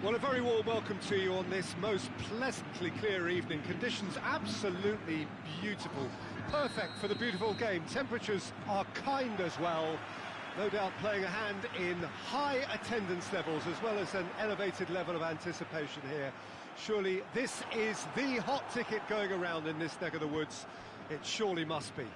Well, a very warm welcome to you on this most pleasantly clear evening. Conditions absolutely beautiful. Perfect for the beautiful game. Temperatures are kind as well. No doubt playing a hand in high attendance levels as well as an elevated level of anticipation here. Surely this is the hot ticket going around in this neck of the woods. It surely must be.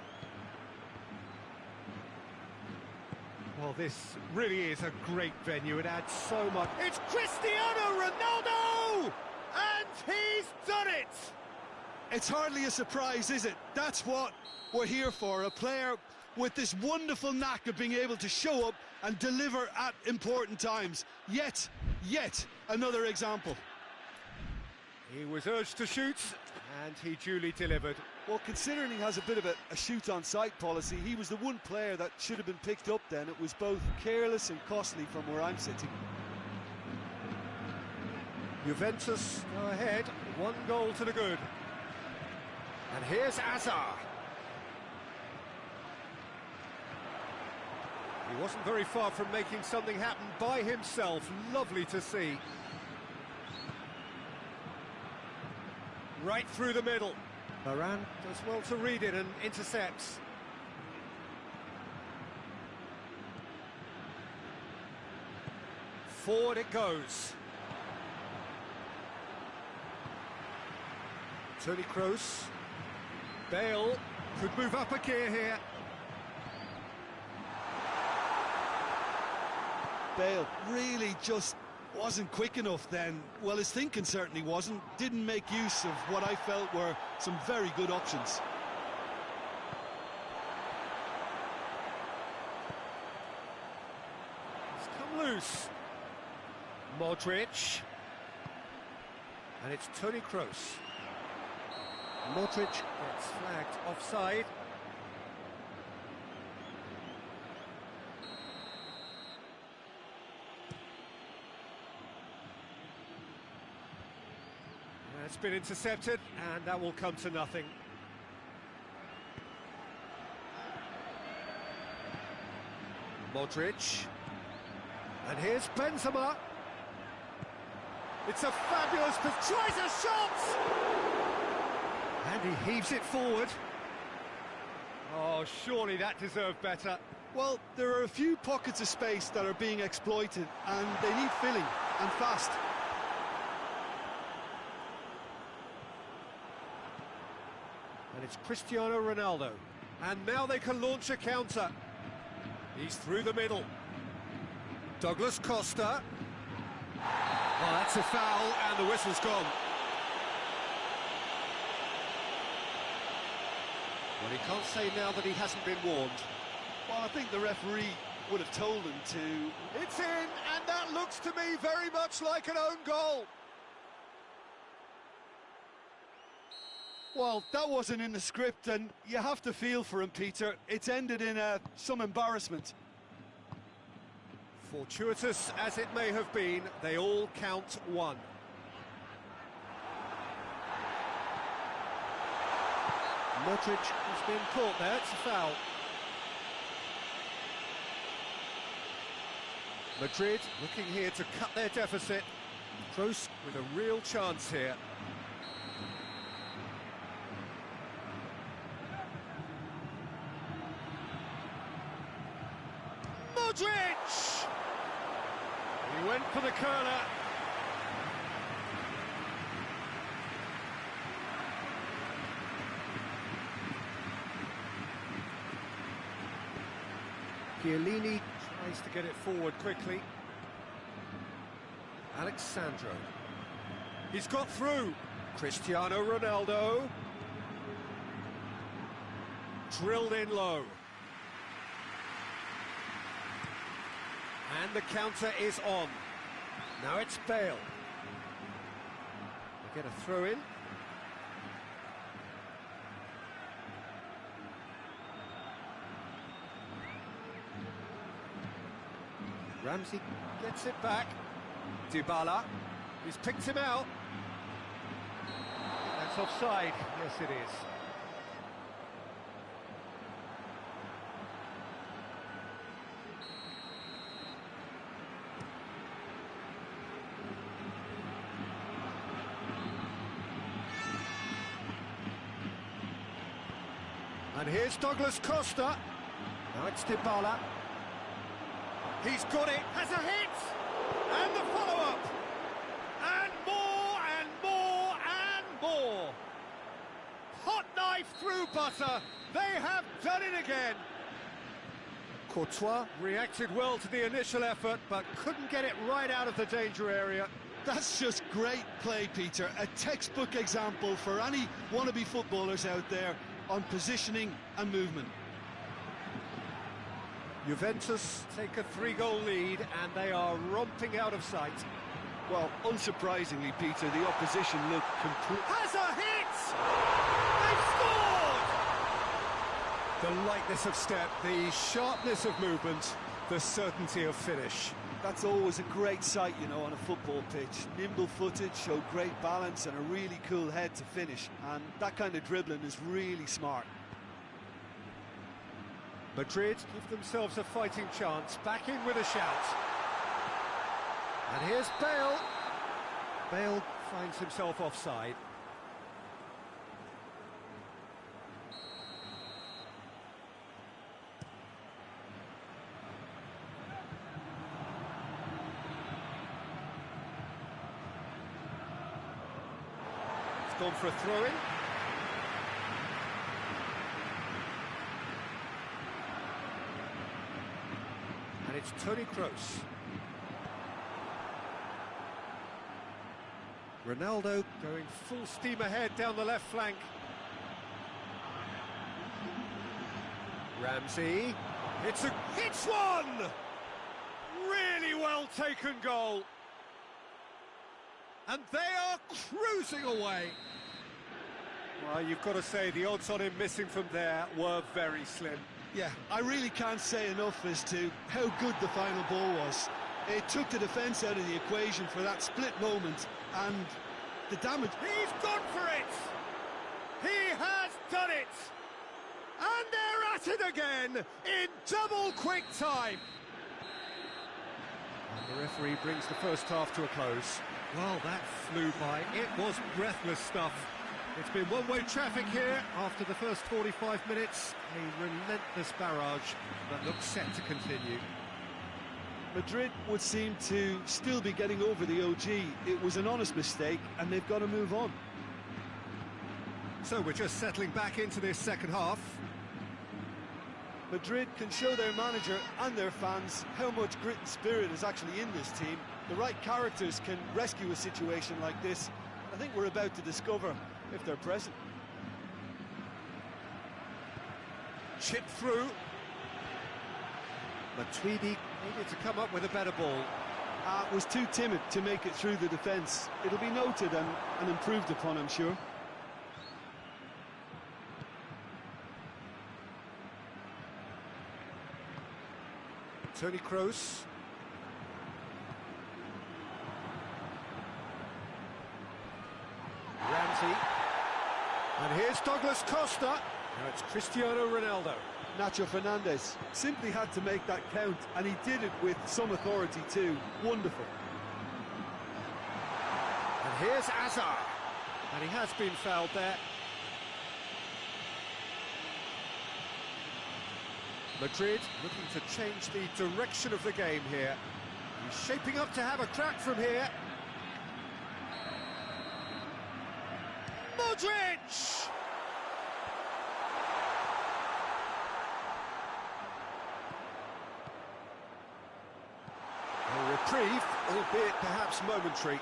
Well, this really is a great venue. It adds so much. It's Cristiano Ronaldo! And he's done it! It's hardly a surprise, is it? That's what we're here for. A player with this wonderful knack of being able to show up and deliver at important times. Yet another example. He was urged to shoot, and he duly delivered. Well, considering he has a bit of a shoot-on-sight policy, he was the one player that should have been picked up then. It was both careless and costly from where I'm sitting. Juventus go ahead, 1 goal to the good. And here's Azar. He wasn't very far from making something happen by himself. Lovely to see. Right through the middle. Varane does well to read it and intercepts. Forward it goes. Toni Kroos. Bale could move up a gear here. Bale really just wasn't quick enough then. Well, his thinking certainly wasn't. Didn't make use of what I felt were some very good options. It's come loose. Modric. And it's Toni Kroos. Modric gets flagged offside. It's been intercepted, and that will come to nothing. Modric. And here's Benzema. It's a fabulous pass. Tries a shot! And he heaves it forward. Oh, surely that deserved better. Well, there are a few pockets of space that are being exploited, and they need filling, and fast. And it's Cristiano Ronaldo. And now they can launch a counter. He's through the middle. Douglas Costa. Well, that's a foul, and the whistle's gone. Well, he can't say now that he hasn't been warned. Well, I think the referee would have told him to. It's in, and that looks to me very much like an own goal. Well, that wasn't in the script, and you have to feel for him, Peter. It's ended in some embarrassment. Fortuitous as it may have been, they all count one. Modric has been caught there, it's a foul. Madrid looking here to cut their deficit. Kroos with a real chance here. Modric! He went for the curler. Chiellini tries to get it forward quickly. Alexandro. He's got through. Cristiano Ronaldo. Drilled in low. And the counter is on. Now it's Bale. They get a throw in. Ramsey gets it back. Dybala. He's picked him out. That's offside. Yes, it is. here's Douglas Costa. Now it's Dybala. He's got it, has a hit! And the follow-up! And more, and more, and more! Hot knife through butter. They have done it again. Courtois reacted well to the initial effort, but couldn't get it right out of the danger area. That's just great play, Peter. A textbook example for any wannabe footballers out there on positioning and movement. Juventus take a 3-goal lead, and they are romping out of sight. Well, unsurprisingly, Peter, the opposition look complete. Has a hit! They've scored! The lightness of step, the sharpness of movement, the certainty of finish. That's always a great sight, you know, on a football pitch. Nimble-footed, show great balance and a really cool head to finish. And that kind of dribbling is really smart. Madrid give themselves a fighting chance, back in with a shout. And here's Bale. Bale finds himself offside. It's gone for a throw-in. And it's Toni Kroos. Ronaldo going full steam ahead down the left flank. Ramsey. It's one! Really well taken goal. And they are cruising away. Well, you've got to say the odds on him missing from there were very slim. Yeah, I really can't say enough as to how good the final ball was. It took the defence out of the equation for that split moment, and the damage... He's gone for it! He has done it! And they're at it again, in double quick time! And the referee brings the first half to a close. Well, that flew by. It was breathless stuff. It's been one-way traffic here after the first 45 minutes. A relentless barrage that looks set to continue. Madrid would seem to still be getting over the OG. It was an honest mistake, and they've got to move on. So we're just settling back into this second half. Madrid can show their manager and their fans how much grit and spirit is actually in this team. The right characters can rescue a situation like this. I think we're about to discover if they're present. Chip through. Matuidi needed to come up with a better ball. Was too timid to make it through the defence. It'll be noted and improved upon, I'm sure. Toni Kroos. Ramsey. And here's Douglas Costa. Now it's Cristiano Ronaldo. Nacho Fernandez simply had to make that count, and he did it with some authority too. Wonderful. And here's Azar. And he has been fouled there. Madrid looking to change the direction of the game here. He's shaping up to have a crack from here. Modric! A reprieve, albeit perhaps momentary.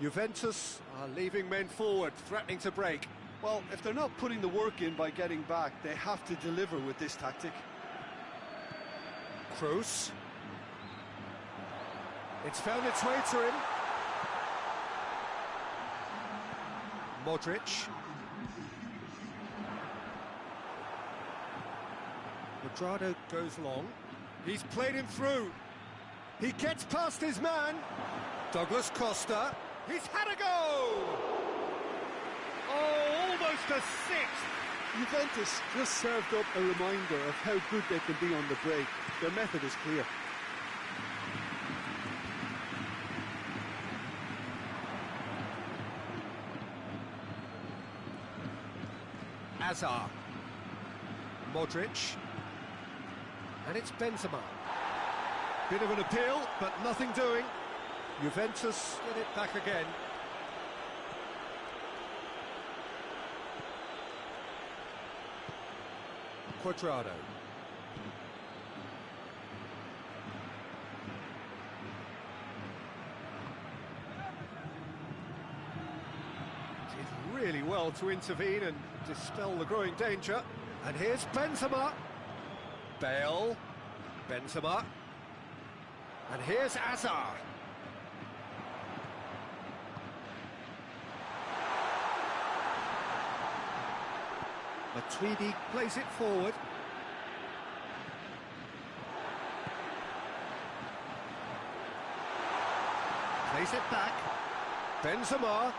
Juventus are leaving men forward, threatening to break. Well, if they're not putting the work in by getting back, they have to deliver with this tactic. Kroos. It's found its way to him. Modric. Cuadrado goes long. He's played him through. He gets past his man. Douglas Costa. He's had a go! Oh, almost a sixth! Juventus just served up a reminder of how good they can be on the break. Their method is clear. Hazard. Modric. And it's Benzema. Bit of an appeal, but nothing doing. Juventus get it back again. Quadrado. Did really well to intervene and dispel the growing danger. And here's Benzema. Bale. Benzema. And here's Hazard. Matuidi plays it forward. Plays it back. Benzema.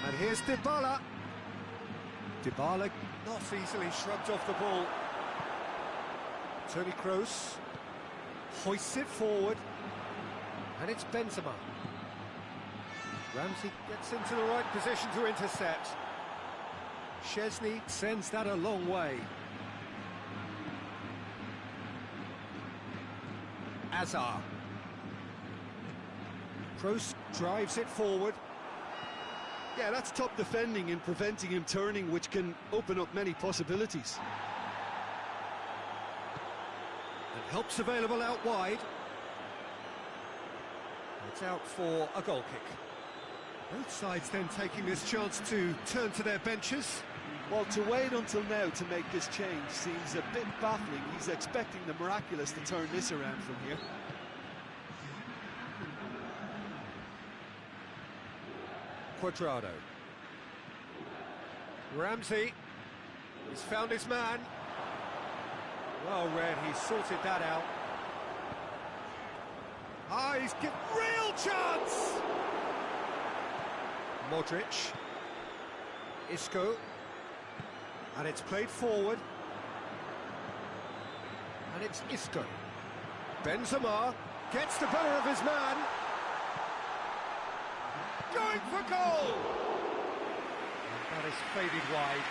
And here's Dybala. Dybala not easily shrugged off the ball. Toni Kroos hoists it forward. And it's Benzema. Ramsey gets into the right position to intercept. Szczesny sends that a long way. Hazard. Kroos drives it forward. Yeah, that's top defending and preventing him turning, which can open up many possibilities. And help's available out wide. It's out for a goal kick. Both sides then taking this chance to turn to their benches. Well, to wait until now to make this change seems a bit baffling. He's expecting the miraculous to turn this around from here. Quadrado. Ramsey. He's found his man. Well read, he's sorted that out. Ah, he's got real chance! Modric. Isco. And it's played forward. And it's Isco. Benzema gets the better of his man. Going for goal! And that is faded wide.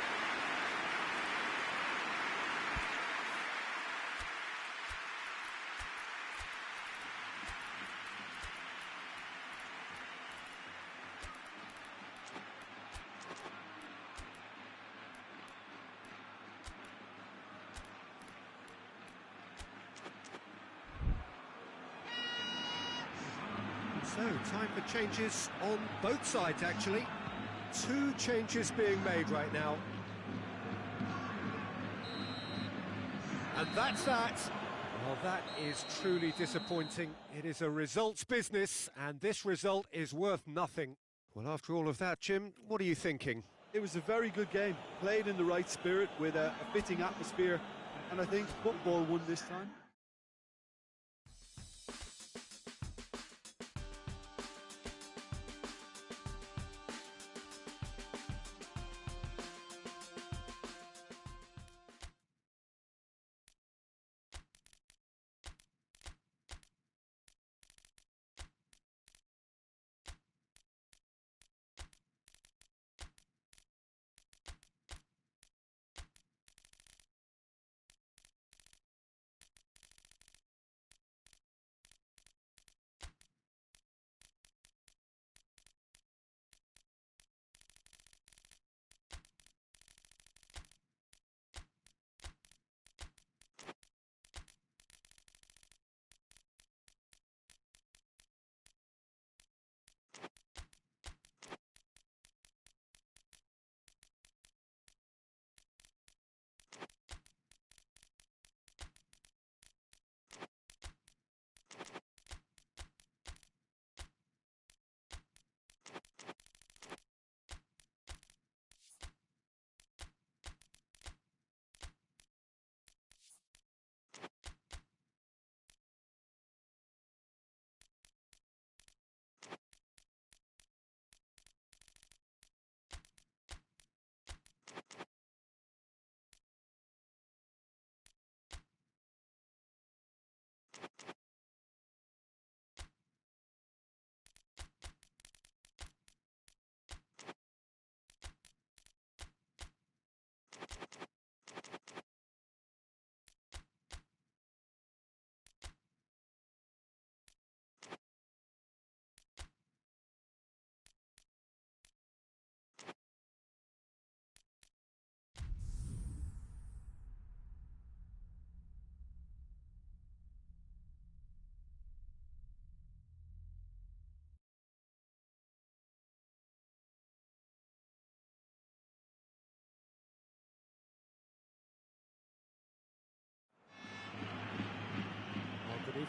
So, time for changes on both sides, actually. 2 changes being made right now. And that's that. Well, that is truly disappointing. It is a results business, and this result is worth nothing. Well, after all of that, Jim, what are you thinking? It was a very good game, played in the right spirit with a fitting atmosphere, and I think football won this time.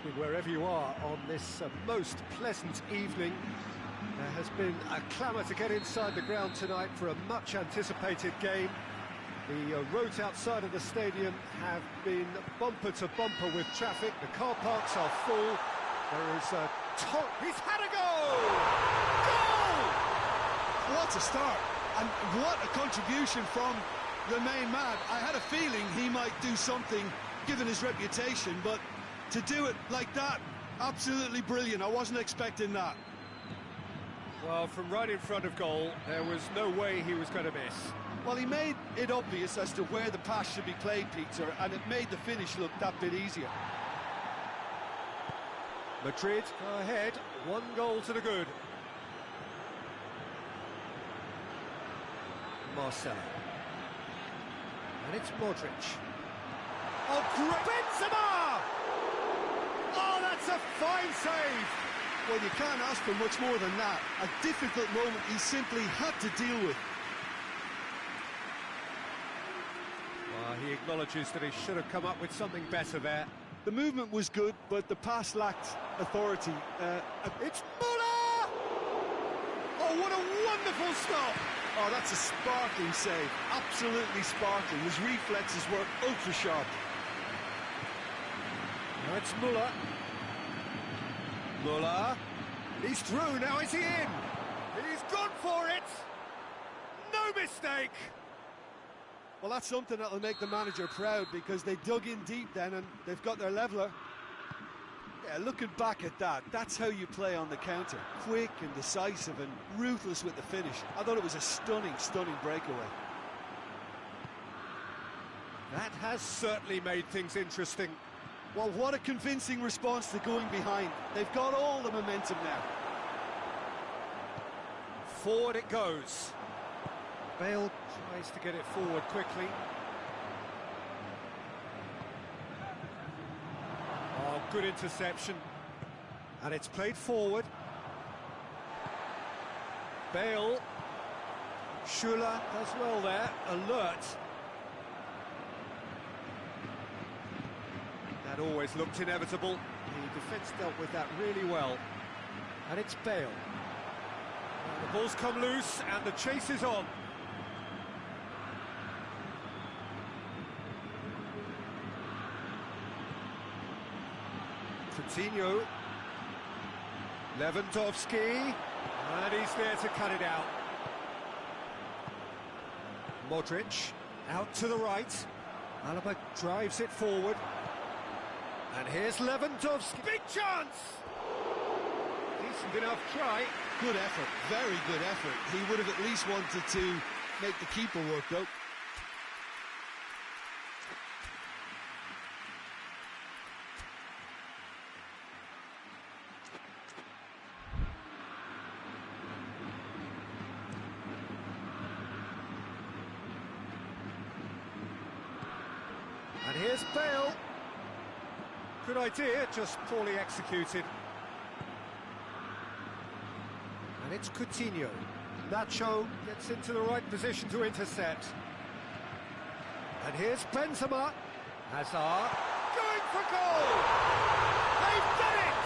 evening, wherever you are on this most pleasant evening. There has been a clamour to get inside the ground tonight for a much-anticipated game. The roads outside of the stadium have been bumper to bumper with traffic. The car parks are full. There is a he's had a goal! Goal! What a start, and what a contribution from the main man. I had a feeling he might do something, given his reputation, but to do it like that, absolutely brilliant. I wasn't expecting that. Well, from right in front of goal, there was no way he was going to miss. Well, he made it obvious as to where the pass should be played, Peter, and it made the finish look that bit easier. Madrid go ahead, 1 goal to the good. Marcelo. And it's Modric. Oh, great! Benzema! Oh, that's a fine save! Well, you can't ask for much more than that. A difficult moment he simply had to deal with. Well, he acknowledges that he should have come up with something better there. The movement was good, but the pass lacked authority. It's Müller! Oh, what a wonderful stop! Oh, that's a sparkling save. Absolutely sparkling. His reflexes were ultra-sharp. Now it's Müller. Müller. He's through, now is he in? He's gone for it! No mistake! Well, that's something that'll make the manager proud, because they dug in deep then and they've got their leveller. Yeah, looking back at that, that's how you play on the counter. Quick and decisive and ruthless with the finish. I thought it was a stunning, stunning breakaway. That has certainly made things interesting. Well, what a convincing response to going behind. They've got all the momentum now. Forward it goes. Bale tries to get it forward quickly. Oh, good interception. And it's played forward. Bale. Schuller does well there, alert. That always looked inevitable. The defence dealt with that really well. And it's Bale. And the ball's come loose and the chase is on. Coutinho. Lewandowski. And he's there to cut it out. Modric. Out to the right. Alaba drives it forward. And here's Lewandowski. Big chance! Decent enough try. Good effort, very good effort. He would have at least wanted to make the keeper work, though. And here's Bale. Good idea, just poorly executed. And it's Coutinho. Nacho gets into the right position to intercept. And here's Benzema. Hazard going for goal! They've done it!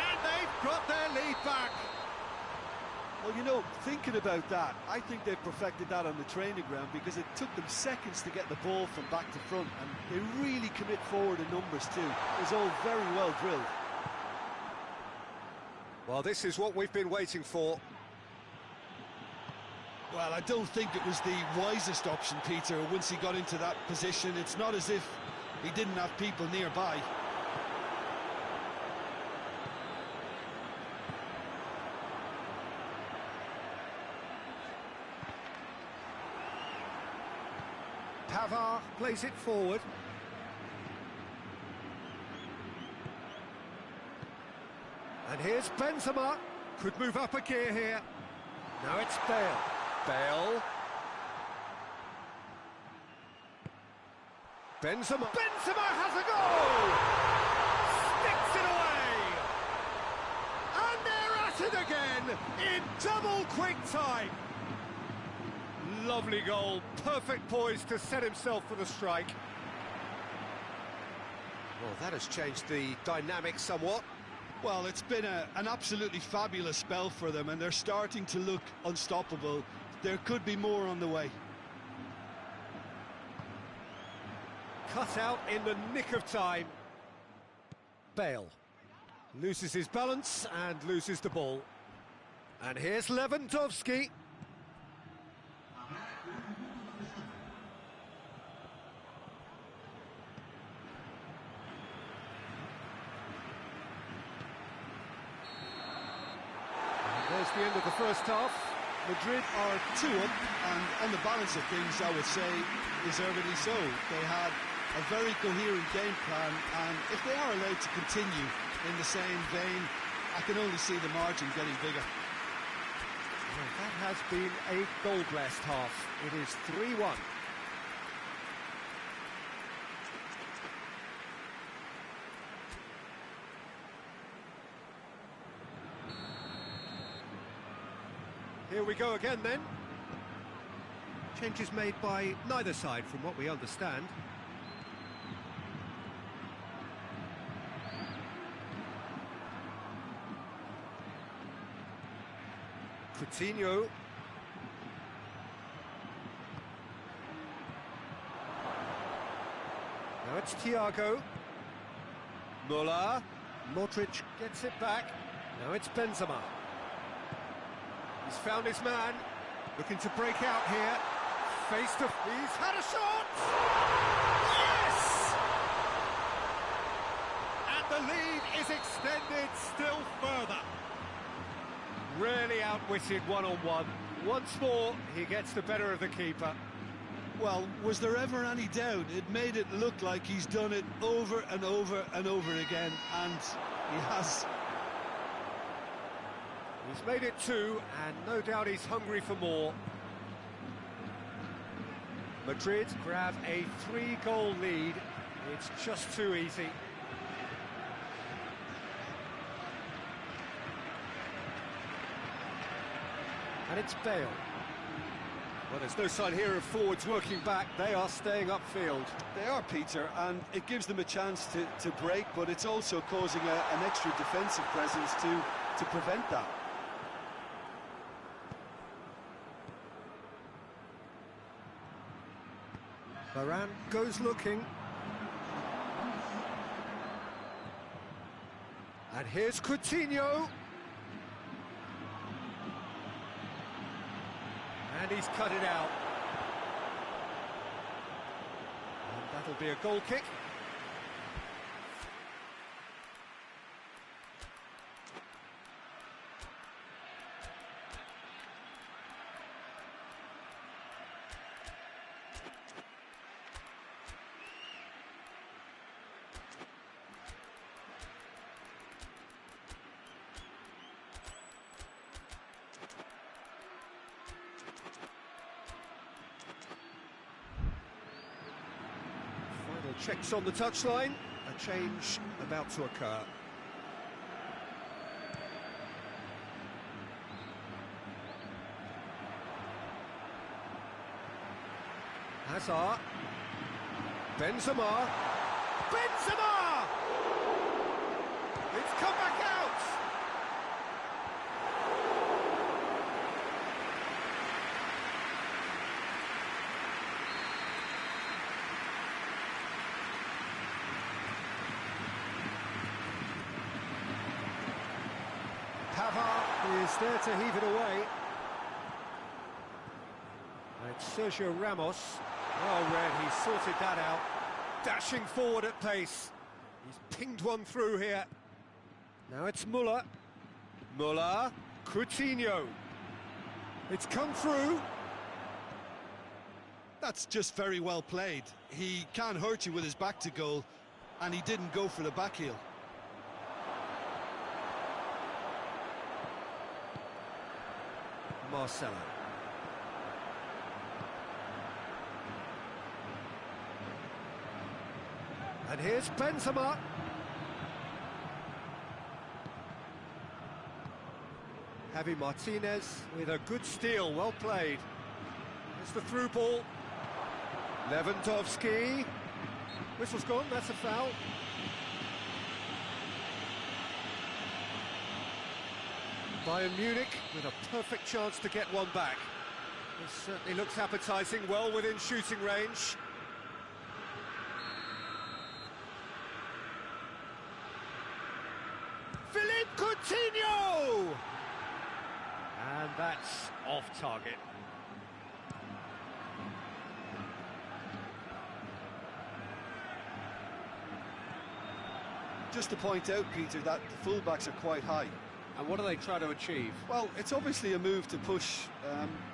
And they've got their lead back. Well, you know, thinking about that, I think they've perfected that on the training ground, because it took them seconds to get the ball from back to front, and they really commit forward in numbers too. It was all very well drilled. Well, this is what we've been waiting for. Well, I don't think it was the wisest option, Peter, once he got into that position. It's not as if he didn't have people nearby. Pavard plays it forward. And here's Benzema. Could move up a gear here. Now it's Bale. Bale. Benzema. Benzema has a goal! Sticks it away! And they're at it again in double quick time. Lovely goal, perfect poise to set himself for the strike. Well, Well, that has changed the dynamic somewhat. Well, it's been an absolutely fabulous spell for them, and they're starting to look unstoppable. There could be more on the way. Cut out in the nick of time. Bale loses his balance and loses the ball. And here's Lewandowski. There's the end of the first half. Madrid are 2 up, and on the balance of things, I would say, deservedly so. They had a very coherent game plan, and if they are allowed to continue in the same vein, I can only see the margin getting bigger. Well, that has been a goal-blessed half. It is 3-1. Here we go again then. Changes made by neither side from what we understand. Coutinho. Now it's Thiago. Muller. Modric gets it back. Now it's Benzema. He's found his man, looking to break out here. Face to... He's had a shot! Yes! And the lead is extended still further. Really outwitted one-on-one. Once more, he gets the better of the keeper. Well, was there ever any doubt? It made it look like he's done it over and over and over again, and he has. He's made it 2, and no doubt he's hungry for more. Madrid grab a 3-goal lead. It's just too easy. And it's Bale. Well, there's no sign here of forwards working back. They are staying upfield. They are, Peter, and it gives them a chance to break, but it's also causing an extra defensive presence to prevent that. Varane goes looking. And here's Coutinho. And he's cut it out. And that'll be a goal kick. Checks on the touchline, a change about to occur. Hazard. Benzema. Benzema! It's come back out! Is there to heave it away. And it's Sergio Ramos. Well read, he sorted that out. Dashing forward at pace. He's pinged one through here. Now it's Muller. Muller. Coutinho. It's come through. That's just very well played. He can't hurt you with his back to goal, and he didn't go for the back heel. Marcelo. And here's Benzema. Javi Martinez with a good steal, well played. It's the through ball. Lewandowski. Whistle's gone, that's a foul. Bayern Munich with a perfect chance to get one back. This certainly looks appetising, well within shooting range. Philippe Coutinho! And that's off target. Just to point out, Peter, that the fullbacks are quite high. And what are they trying to achieve? Well, it's obviously a move to push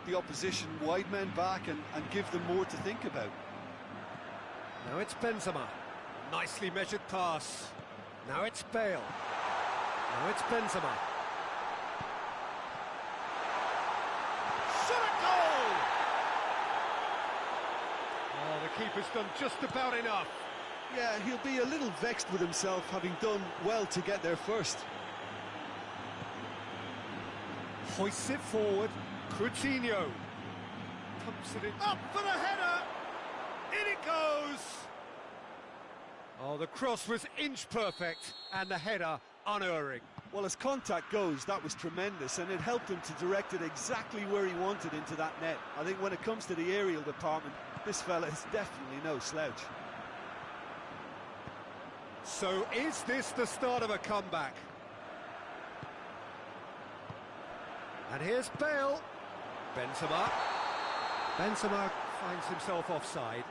the opposition wide men back and give them more to think about. Now it's Benzema. Nicely measured pass. Now it's Bale. Now it's Benzema. Shot at goal! Oh, the keeper's done just about enough. Yeah, he'll be a little vexed with himself, having done well to get there first. Hoists it forward, Coutinho. Pumps it in, up for the header! In it goes! Oh, the cross was inch perfect, and the header unerring. Well, as contact goes, that was tremendous, and it helped him to direct it exactly where he wanted into that net. I think when it comes to the aerial department, this fella is definitely no slouch. So is this the start of a comeback? And here's Bale. Benzema. Benzema finds himself offside.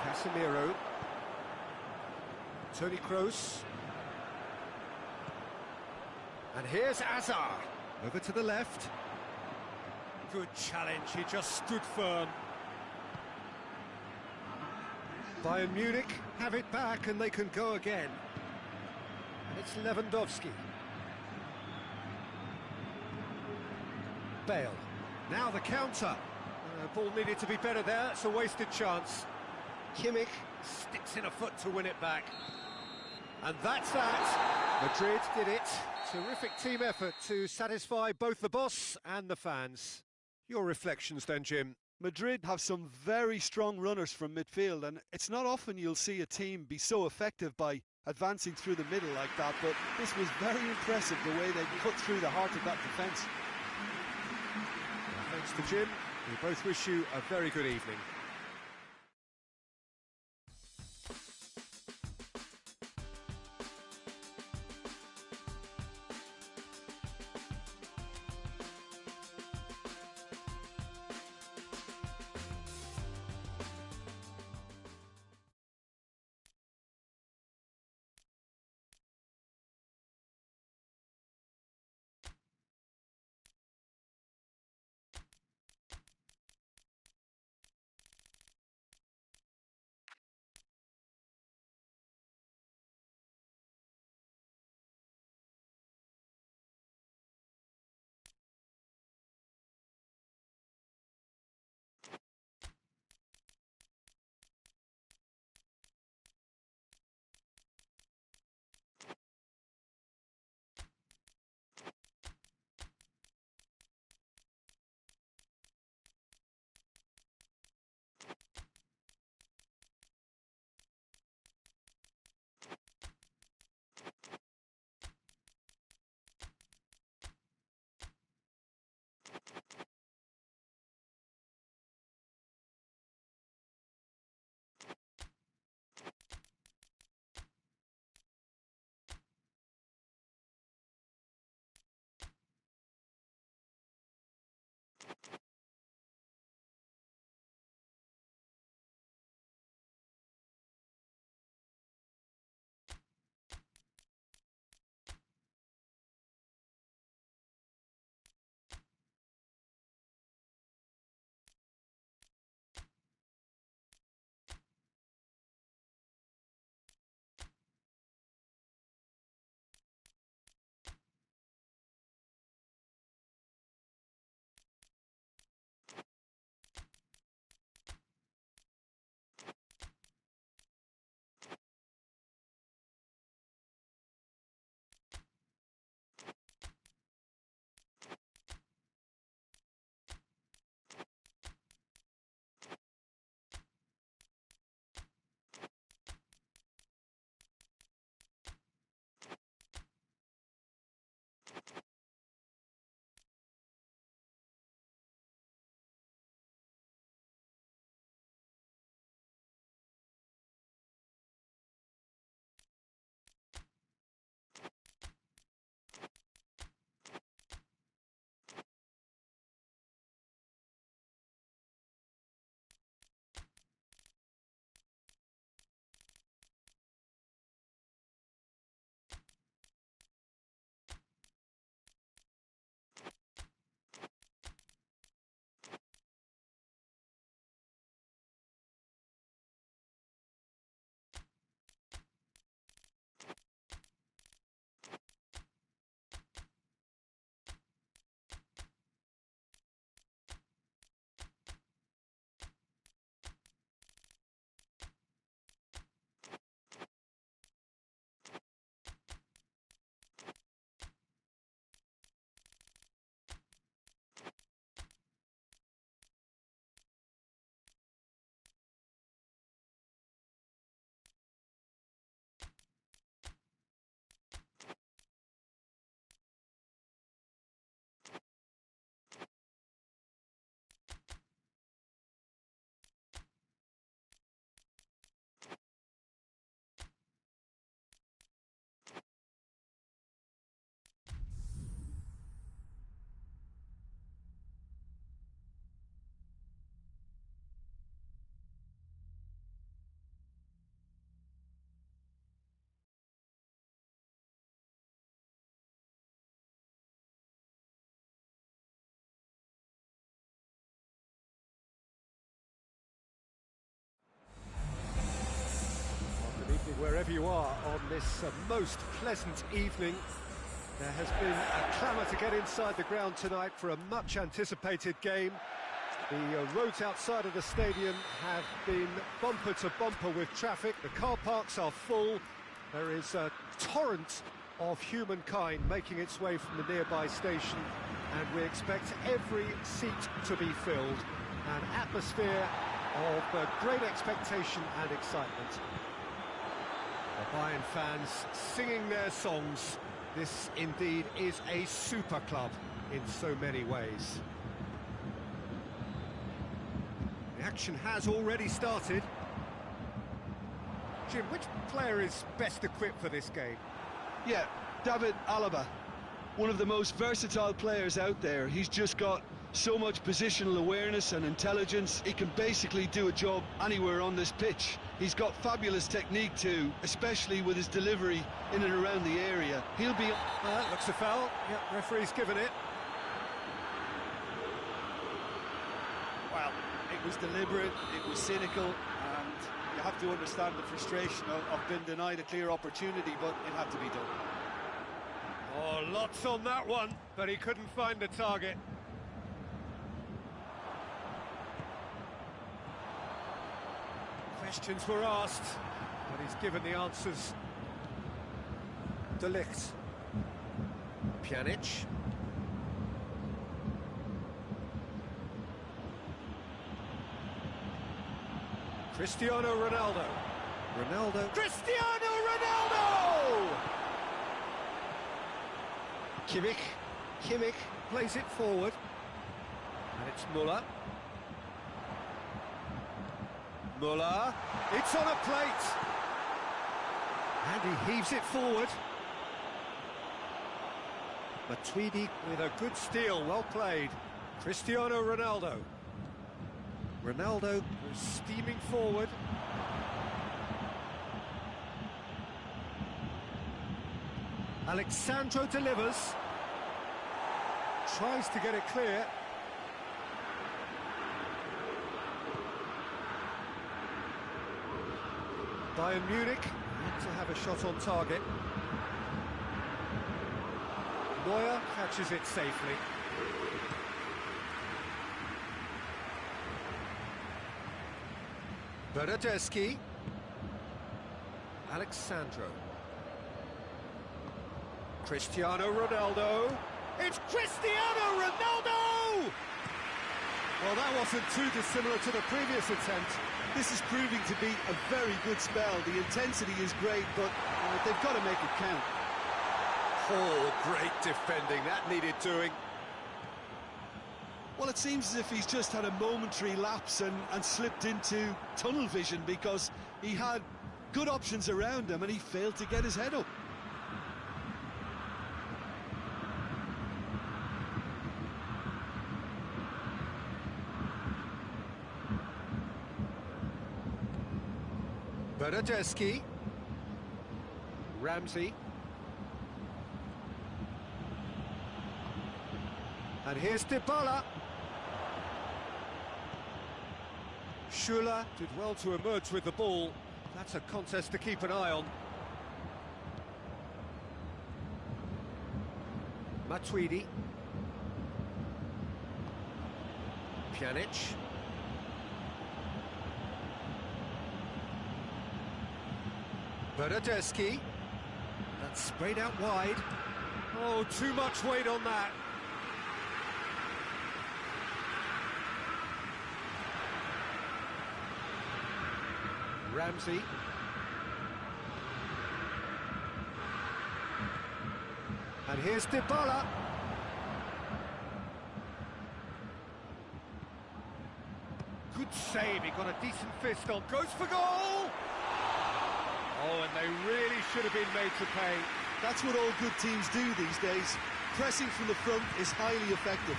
Casemiro. Toni Kroos. And here's Hazard. Over to the left. Good challenge, he just stood firm. Bayern Munich have it back and they can go again. And it's Lewandowski. Bale. Now the counter. Ball needed to be better there, it's a wasted chance. Kimmich sticks in a foot to win it back. And that's that. Madrid did it. Terrific team effort to satisfy both the boss and the fans. Your reflections then, Jim? Madrid have some very strong runners from midfield, and it's not often you'll see a team be so effective by advancing through the middle like that, but this was very impressive the way they cut through the heart of that defence. Thanks to Jim. We both wish you a very good evening. wherever you are on this most pleasant evening. There has been a clamour to get inside the ground tonight for a much-anticipated game. The roads outside of the stadium have been bumper to bumper with traffic. The car parks are full. There is a torrent of humankind making its way from the nearby station, and we expect every seat to be filled. An atmosphere of great expectation and excitement. The Bayern fans singing their songs. This indeed is a super club in so many ways. The action has already started. Jim, which player is best equipped for this game? Yeah, David Alaba, one of the most versatile players out there. He's just got so much positional awareness and intelligence. He can basically do a job anywhere on this pitch. He's got fabulous technique too, especially with his delivery in and around the area. He'll be... looks a foul. Yep, referee's given it. Well, it was deliberate, it was cynical, and you have to understand the frustration of being denied a clear opportunity, but it had to be done. Oh, lots on that one, but he couldn't find the target. Questions were asked, but he's given the answers. De Ligt. Pjanic. Cristiano Ronaldo. Cristiano Ronaldo! Kimmich plays it forward. And it's Müller. It's on a plate. And he heaves it forward. Matuidi with a good steal, well played. Cristiano Ronaldo. Ronaldo was steaming forward. Alexandro delivers. Tries to get it clear. Bayern Munich yet to have a shot on target. Neuer catches it safely. Bernardeschi. Alexandro. Cristiano Ronaldo. It's Cristiano Ronaldo! Well, that wasn't too dissimilar to the previous attempt. This is proving to be a very good spell. The intensity is great, but they've got to make it count. Oh, great defending. That needed doing. Well, it seems as if he's just had a momentary lapse and slipped into tunnel vision, because he had good options around him and he failed to get his head up. Bernardeschi. Ramsey. And here's Dybala. Schuller did well to emerge with the ball. That's a contest to keep an eye on. Matuidi. Pjanic. Bernardeschi. That's sprayed out wide. Oh, too much weight on that. Ramsey. And here's Dybala. Good save, he got a decent fist on. Goes for goal! Oh, and they really should have been made to pay. That's what all good teams do these days. Pressing from the front is highly effective.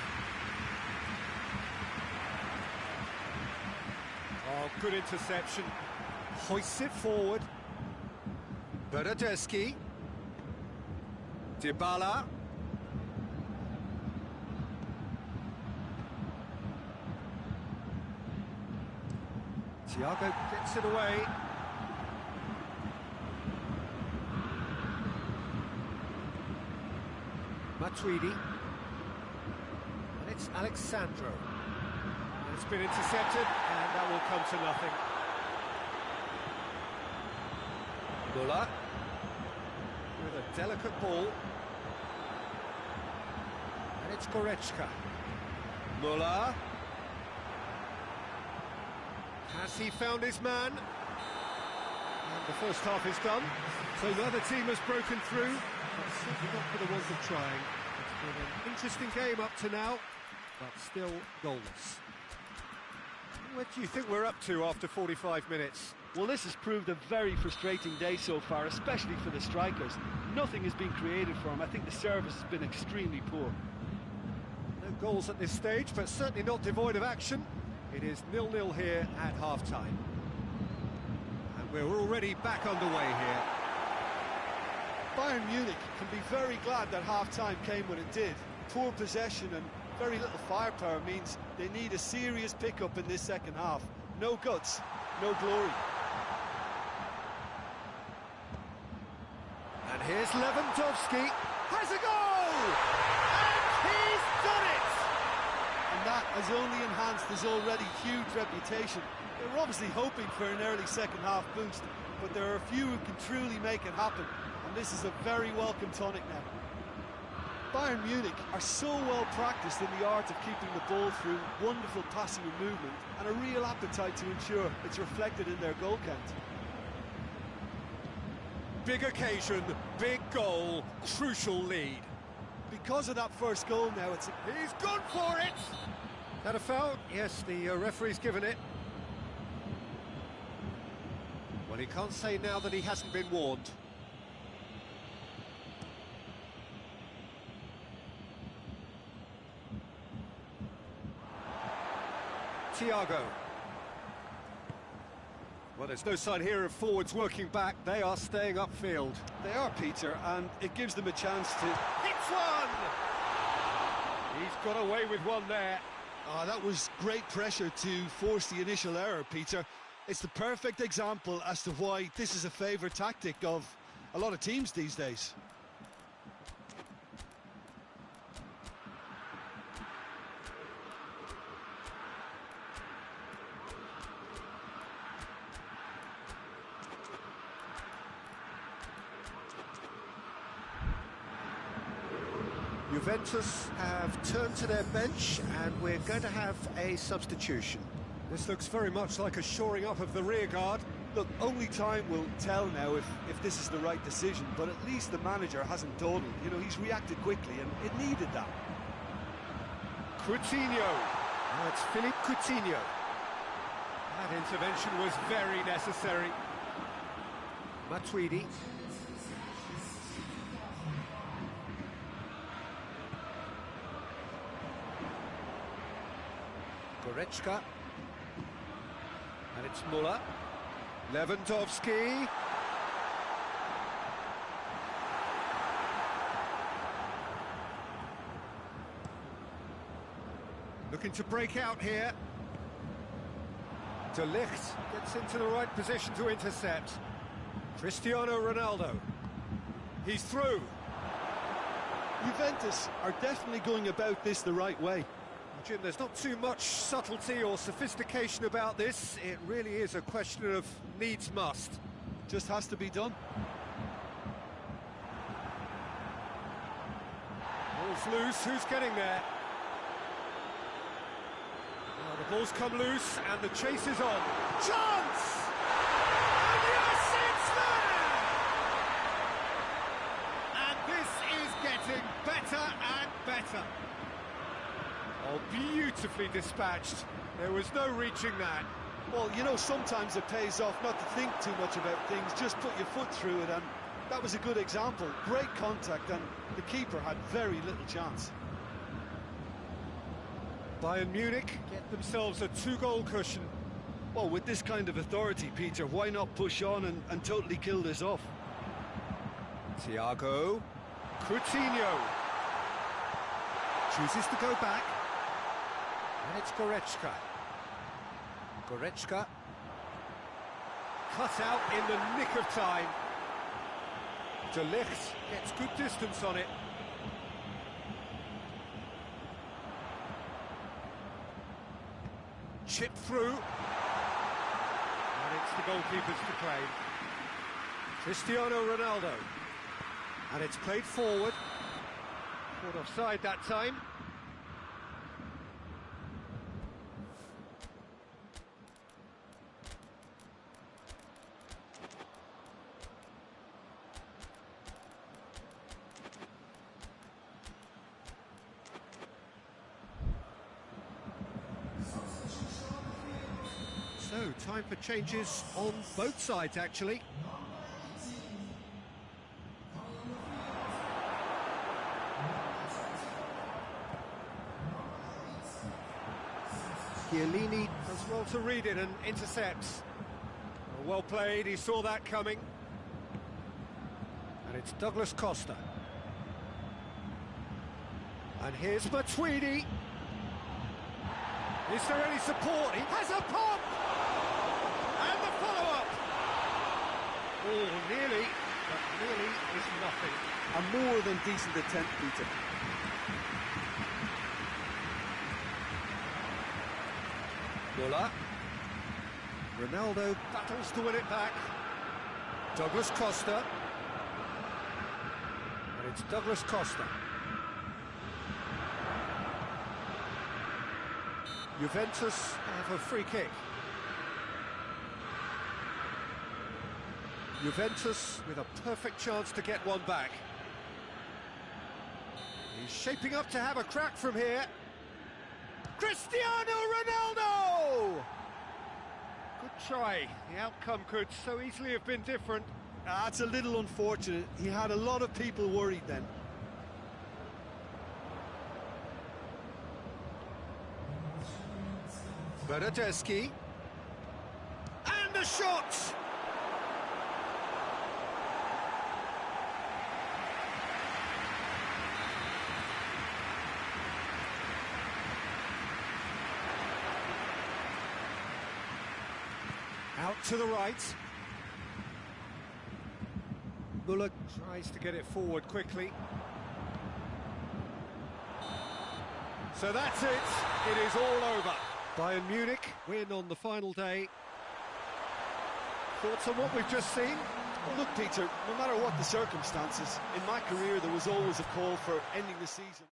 Oh, good interception. Hoists it forward. Bernardeschi. Dybala. Thiago gets it away. Matuidi. And it's Alexandro. And it's been intercepted, and that will come to nothing. Muller. With a delicate ball. And it's Goretzka. Muller. Has he found his man? And the first half is done. So neither team has broken through. But certainly not for the want of trying. It's been an interesting game up to now, but still goalless. What do you think we're up to after 45 minutes? Well, this has proved a very frustrating day so far, especially for the strikers. Nothing has been created for them. I think the service has been extremely poor. No goals at this stage, but certainly not devoid of action. It is 0-0 here at half-time. And we're already back underway here. Bayern Munich can be very glad that half-time came when it did. Poor possession and very little firepower means they need a serious pickup in this second half. No guts, no glory. And here's Lewandowski. Has a goal! And he's done it! And that has only enhanced his already huge reputation. They were obviously hoping for an early second half boost, but there are a few who can truly make it happen, and this is a very welcome tonic now. Bayern Munich are so well practiced in the art of keeping the ball through wonderful passing and movement, and a real appetite to ensure it's reflected in their goal count. Big occasion, big goal, crucial lead. Because of that first goal now, He's gone for it! That a foul? Yes, the referee's given it. Well, he can't say now that he hasn't been warned. Thiago. Well, there's no sign here of forwards working back. They are staying upfield. They are, Peter, and it gives them a chance to... Hits one! He's got away with one there. Oh, that was great pressure to force the initial error, Peter. It's the perfect example as to why this is a favourite tactic of a lot of teams these days. Juventus have turned to their bench, and we're going to have a substitution. This looks very much like a shoring up of the rear guard. Look, only time will tell now if this is the right decision, but at least the manager hasn't dawdled. You know, he's reacted quickly, and it needed that. Coutinho. Now it's Philippe Coutinho. That intervention was very necessary. Matuidi. Goretzka. And it's Muller. Lewandowski. Looking to break out here. De Ligt gets into the right position to intercept. Cristiano Ronaldo. He's through. Juventus are definitely going about this the right way. Jim, there's not too much subtlety or sophistication about this. It really is a question of needs must. Just has to be done. Ball's loose, who's getting there? Well, the ball's come loose and the chase is on. Chance! And yes, it's there! And this is getting better and better. Oh, beautifully dispatched. There was no reaching that. Well, you know, sometimes it pays off not to think too much about things, just put your foot through it, and that was a good example. Great contact, and the keeper had very little chance. Bayern Munich get themselves a 2-goal cushion. Well, with this kind of authority, Peter, why not push on and totally kill this off? Thiago. Coutinho. Chooses to go back. And it's Goretzka. Goretzka. Cut out in the nick of time. De Ligt gets good distance on it. Chip through. And it's the goalkeepers to claim. Cristiano Ronaldo. And it's played forward. Caught offside that time. So, time for changes on both sides, actually. Chiellini does well to read it and intercepts. Well played, he saw that coming. And it's Douglas Costa. And here's Matuidi. Is there any support? He has a pop! And the follow-up! Oh, nearly, but nearly is nothing. A more than decent attempt, Peter. Muller. Ronaldo battles to win it back. Douglas Costa. And it's Douglas Costa. Juventus have a free kick. Juventus with a perfect chance to get one back. He's shaping up to have a crack from here. Cristiano Ronaldo! Good try. The outcome could so easily have been different. That's a little unfortunate. He had a lot of people worried then. Bernardeschi. And the shot! Out to the right. Muller tries to get it forward quickly. So that's it. It is all over. Bayern Munich win on the final day. Thoughts on what we've just seen? Well, look, Peter, no matter what the circumstances, in my career there was always a call for ending the season.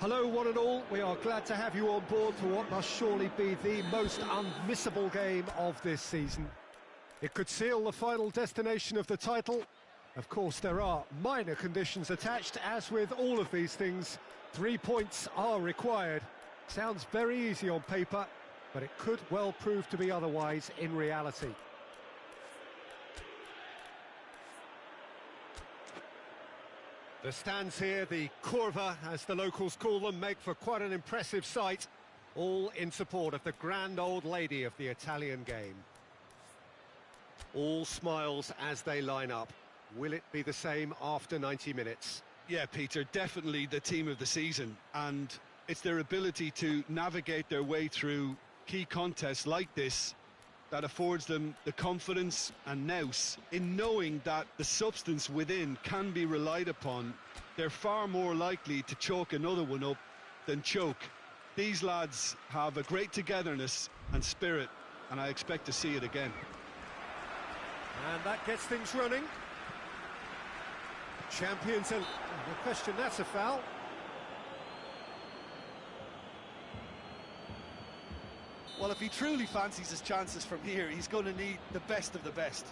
Hello one and all, we are glad to have you on board for what must surely be the most unmissable game of this season. It could seal the final destination of the title. Of course, there are minor conditions attached, as with all of these things. 3 points are required. Sounds very easy on paper, but it could well prove to be otherwise in reality. The stands here, the curva, as the locals call them, make for quite an impressive sight, all in support of the grand old lady of the Italian game. All smiles as they line up. Will it be the same after 90 minutes? Yeah, Peter, definitely the team of the season, and it's their ability to navigate their way through key contests like this that affords them the confidence and nous in knowing that the substance within can be relied upon. They're far more likely to choke another one up than choke. These lads have a great togetherness and spirit, and I expect to see it again. And that gets things running. Champions, and no question, that's a foul. Well, if he truly fancies his chances from here, he's going to need the best of the best.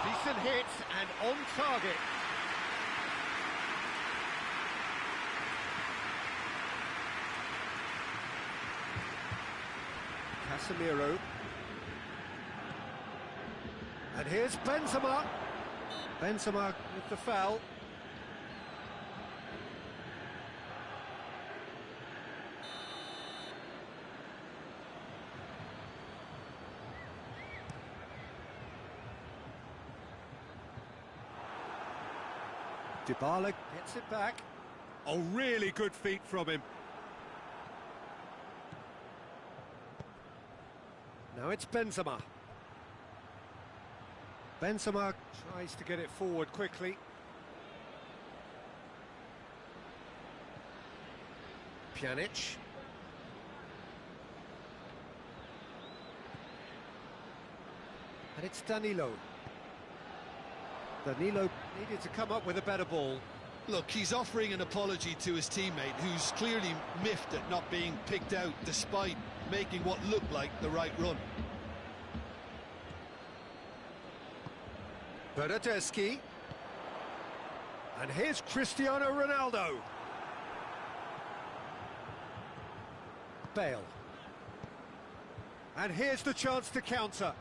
Decent hit and on target. Casemiro. And here's Benzema. Benzema with the foul. Dybala gets it back. Oh, really good feet from him. Now it's Benzema. Benzema tries to get it forward quickly. Pjanic. And it's Danilo. Danilo needed to come up with a better ball. Look, he's offering an apology to his teammate, who's clearly miffed at not being picked out despite making what looked like the right run. Bernardeschi. And here's Cristiano Ronaldo. Bale. And here's the chance to counter.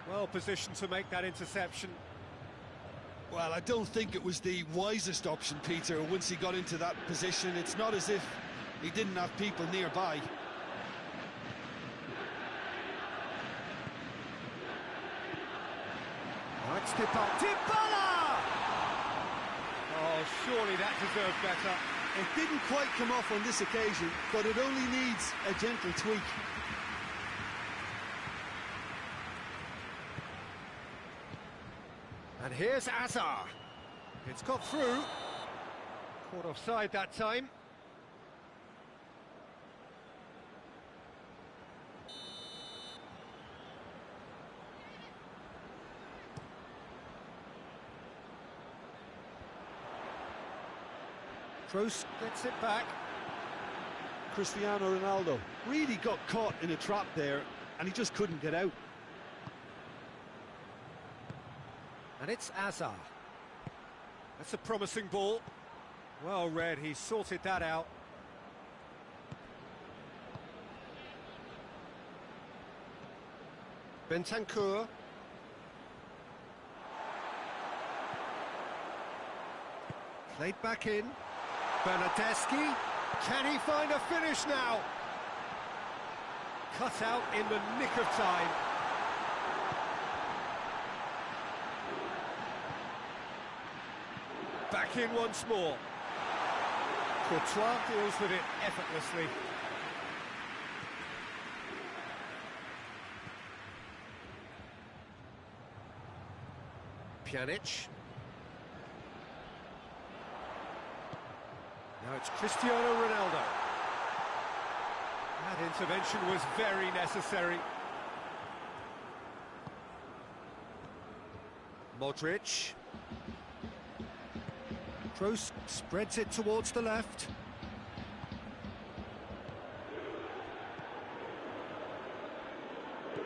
Well positioned to make that interception. Well, I don't think it was the wisest option, Peter, once he got into that position. It's not as if he didn't have people nearby. Oh, it's Dybala! Oh, surely that deserved better. It didn't quite come off on this occasion, but it only needs a gentle tweak. And here's Azar. It's got through. Caught offside that time. Kroos gets it back. Cristiano Ronaldo really got caught in a trap there, and he just couldn't get out. And it's Azar. That's a promising ball. Well read, he sorted that out. Bentancur. Played back in. Bernardeschi. Can he find a finish now? Cut out in the nick of time. Back in once more. Courtois deals with it effortlessly. Pjanic. Now it's Cristiano Ronaldo. That intervention was very necessary. Modric. Kroos spreads it towards the left.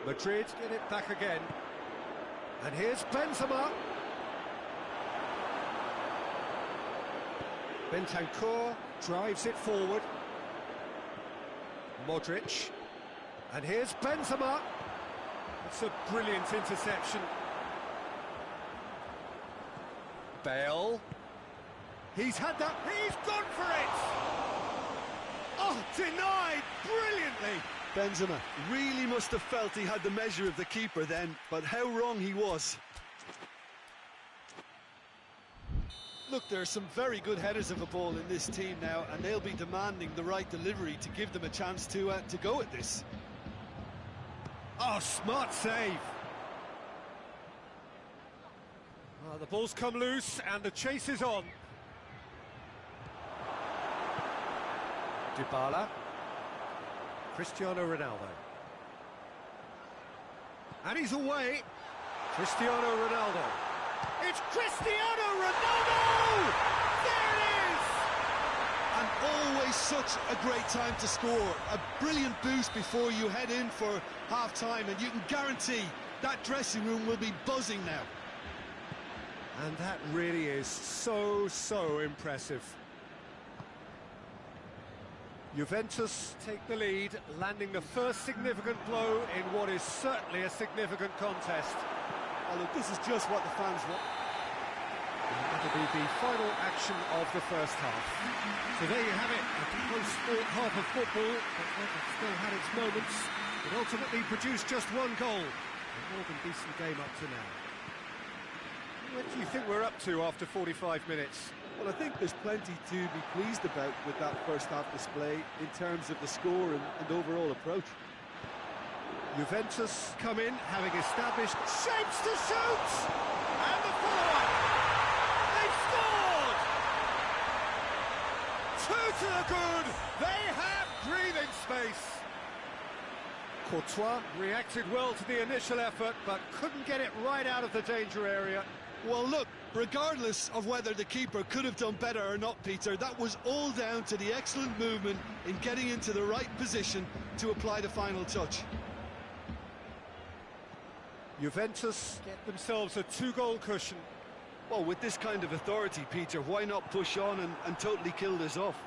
Madrid get it back again. And here's Benzema. Bentancur drives it forward. Modric. And here's Benzema. It's a brilliant interception. Bale. He's had that. He's gone for it. Oh, denied brilliantly. Benzema really must have felt he had the measure of the keeper then, but how wrong he was. Look, there are some very good headers of a ball in this team now, and they'll be demanding the right delivery to give them a chance to go at this. Oh, smart save. Well, the ball's come loose and the chase is on. Dybala. Cristiano Ronaldo. And he's away. Cristiano Ronaldo. It's Cristiano Ronaldo! There it is! And always such a great time to score. A brilliant boost before you head in for half-time, and you can guarantee that dressing room will be buzzing now. And that really is so impressive. Juventus take the lead, landing the first significant blow in what is certainly a significant contest. Oh, look, this is just what the fans want. That'll be the final action of the first half. So there you have it, a close half of football, but it still had its moments. It ultimately produced just one goal. A more than decent game up to now. What do you think we're up to after 45 minutes? Well, I think there's plenty to be pleased about with that first half display in terms of the score and overall approach. Juventus come in, having established shapes to shoot! And the follow-up! They've scored! Two to the good! They have breathing space! Courtois reacted well to the initial effort, but couldn't get it right out of the danger area. Well, look, regardless of whether the keeper could have done better or not, Peter, that was all down to the excellent movement in getting into the right position to apply the final touch. Juventus get themselves a two-goal cushion. Well, with this kind of authority, Peter, why not push on and totally kill this off?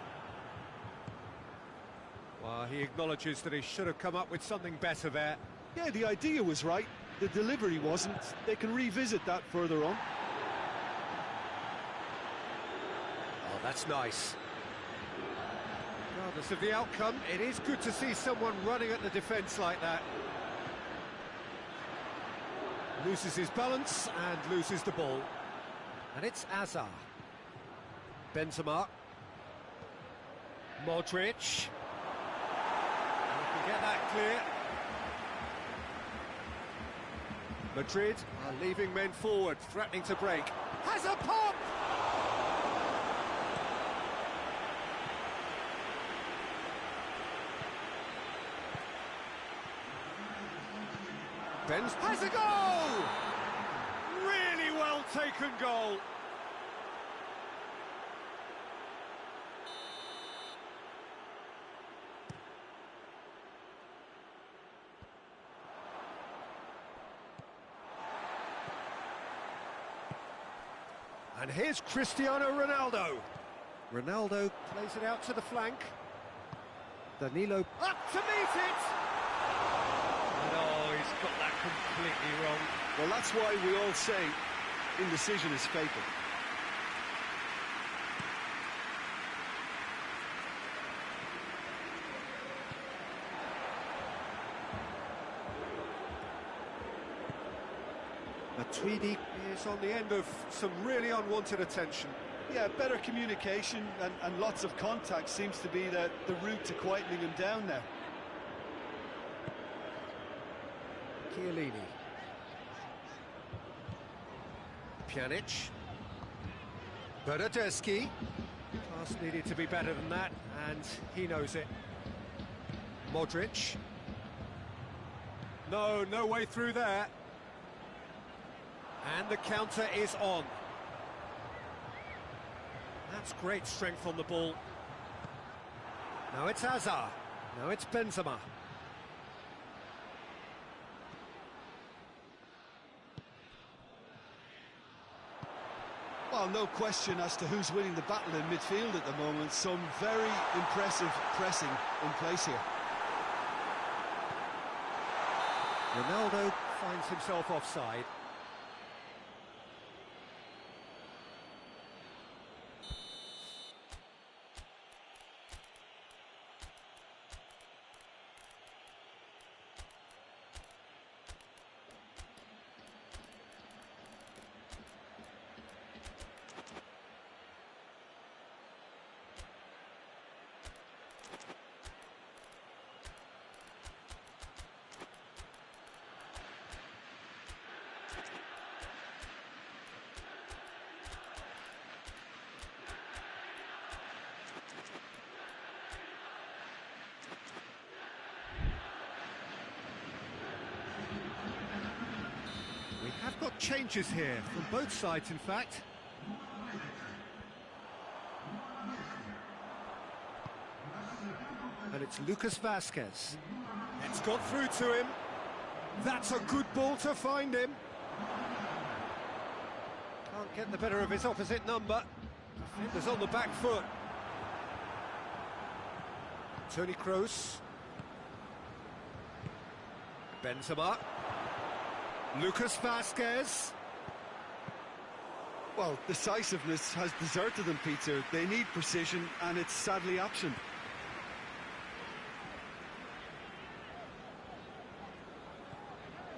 Well, he acknowledges that he should have come up with something better there. Yeah, the idea was right. The delivery wasn't. They can revisit that further on. Oh, that's nice. Regardless of the outcome, it is good to see someone running at the defence like that. Loses his balance and loses the ball. And it's Azar. Benzema. Modric. Can get that clear. Madrid are leaving men forward, threatening to break. Has a pop! Benz has a goal! Really well taken goal. And here's Cristiano Ronaldo. Ronaldo plays it out to the flank. Danilo up to meet it! And oh, he's got that completely wrong. Well, that's why we all say indecision is fatal. Matuidi is on the end of some really unwanted attention. Yeah, better communication and lots of contact seems to be the route to quietening him down now. Chiellini. Pjanic. Bernardeschi. Pass needed to be better than that, and he knows it. Modric. No way through there. And the counter is on. That's great strength on the ball. Now it's Hazard. Now it's Benzema. Well, no question as to who's winning the battle in midfield at the moment. Some very impressive pressing in place here. Ronaldo finds himself offside. We have got changes here, from both sides in fact. And it's Lucas Vazquez. It's got through to him. That's a good ball to find him. Can't get the better of his opposite number. Defender's on the back foot. Toni Kroos. Benzema. Lucas Vazquez. Well, decisiveness has deserted them, Peter. They need precision, and it's sadly absent.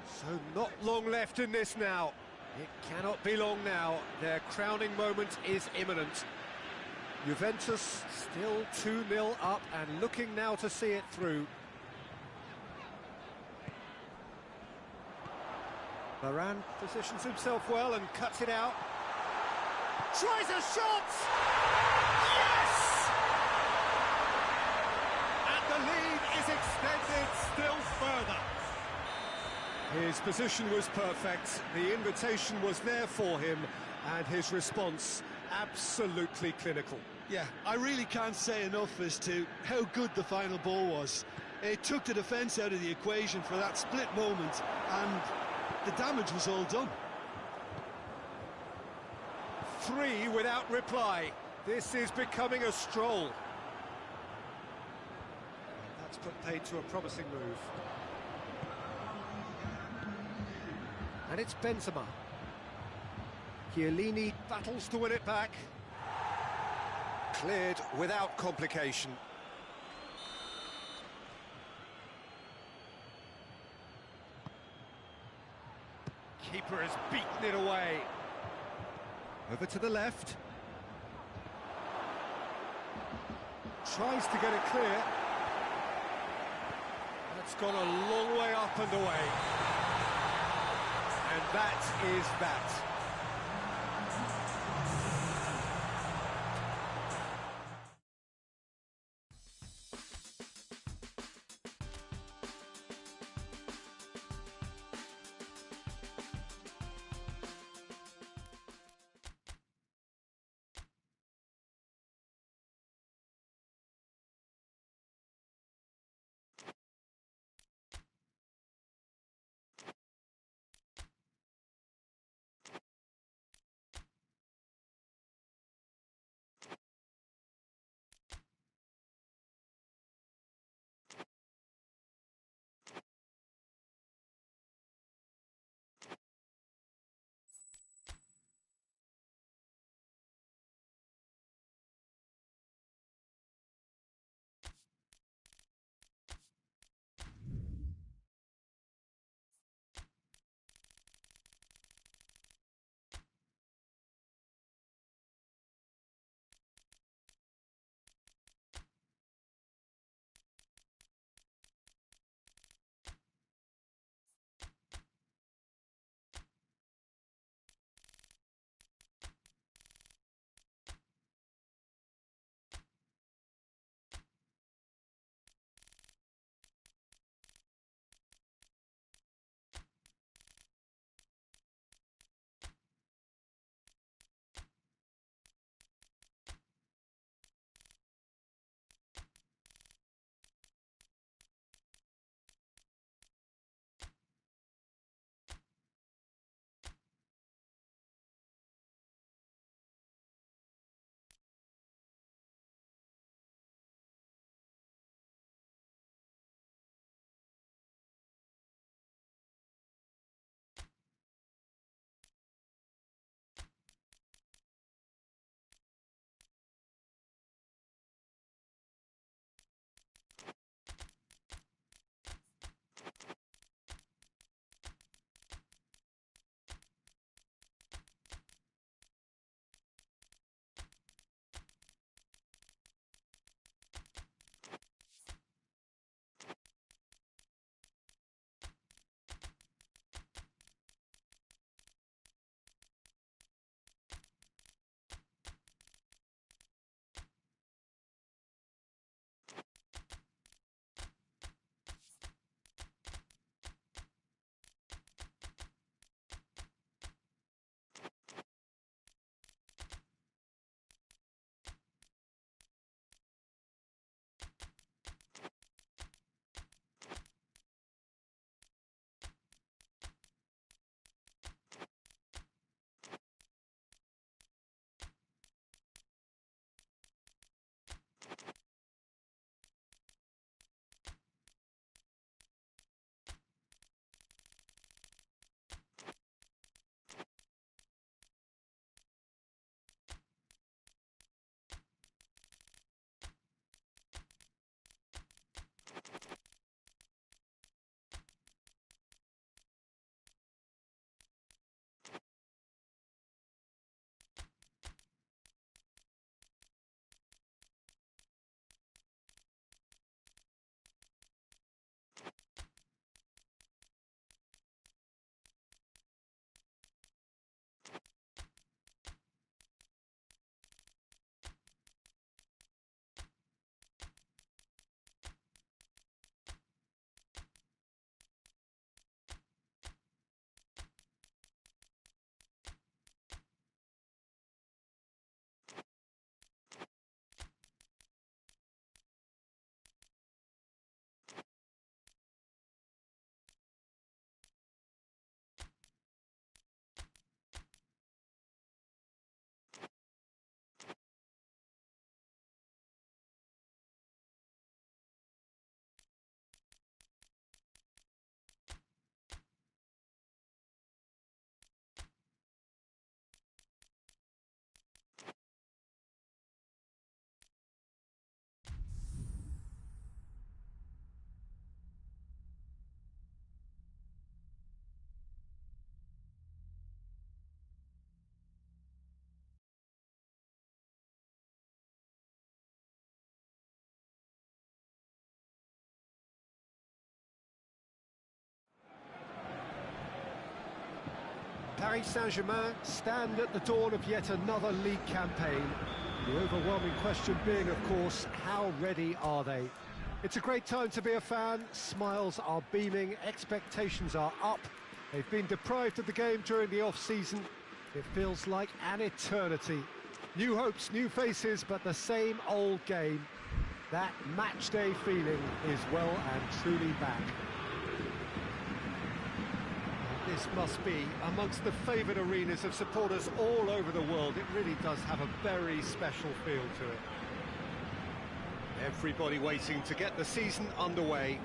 So not long left in this now. It cannot be long now. Their crowning moment is imminent. Juventus still 2-0 up and looking now to see it through. Varane positions himself well and cuts it out. Tries a shot! Yes! And the lead is extended still further. His position was perfect, the invitation was there for him, and his response absolutely clinical. Yeah, I really can't say enough as to how good the final ball was. It took the defence out of the equation for that split moment, and the damage was all done. 3 without reply. This is becoming a stroll. And that's put paid to a promising move. And it's Benzema. Chiellini battles to win it back. Cleared without complication. Keeper has beaten it away. Over to the left. Tries to get it clear. That's gone a long way up and away. And that is that. Paris Saint-Germain stand at the dawn of yet another league campaign. The overwhelming question being, of course, how ready are they? It's a great time to be a fan. Smiles are beaming, expectations are up. They've been deprived of the game during the off-season. It feels like an eternity. New hopes, new faces, but the same old game. That match-day feeling is well and truly back. This must be amongst the favoured arenas of supporters all over the world. It really does have a very special feel to it. Everybody waiting to get the season underway.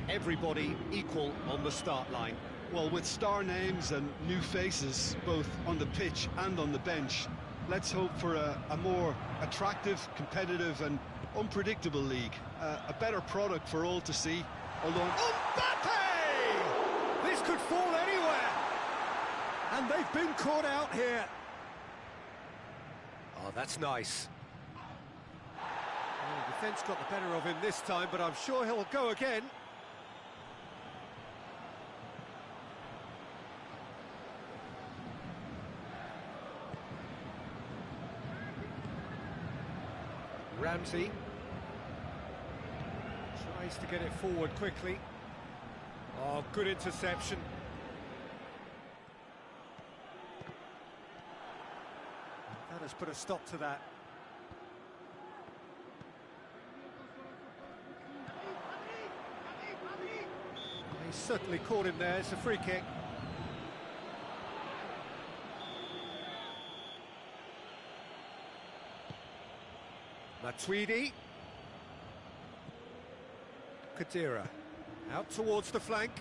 Everybody equal on the start line. Well, with star names and new faces, both on the pitch and on the bench, let's hope for a more attractive, competitive and unpredictable league. A better product for all to see. Although Mbappe! This could fall anywhere! And they've been caught out here. Oh, that's nice. Well, the defence got the better of him this time, but I'm sure he'll go again. Ramsey tries to get it forward quickly. Oh, good interception. That has put a stop to that. He's certainly caught him there. It's a free kick. Matuidi. Kadira. Out towards the flank.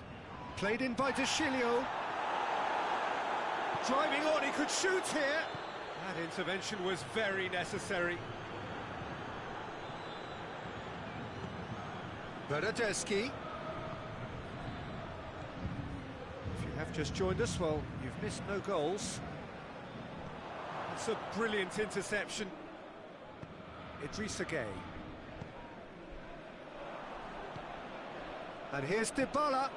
Played in by De Chilio. Driving on, he could shoot here. That intervention was very necessary. Bernardeschi. If you have just joined us, well, you've missed no goals. That's a brilliant interception. Idrissa Gueye. And here's Dybala.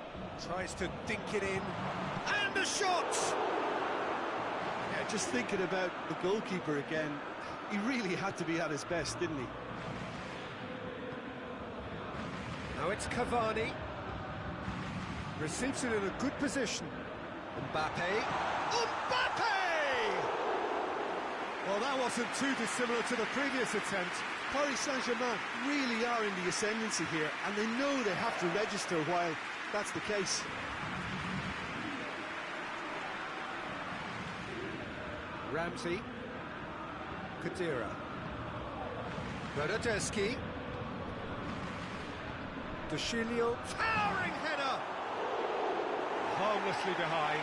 Tries to dink it in. And the shot! Yeah, just thinking about the goalkeeper again. He really had to be at his best, didn't he? Now it's Cavani. Receives it in a good position. Mbappe. Mbappe! Well, that wasn't too dissimilar to the previous attempt. Paris Saint-Germain really are in the ascendancy here, and they know they have to register while that's the case. Ramsey. Kadira. Bernardeschi. De Chilio. Towering header! Harmlessly behind.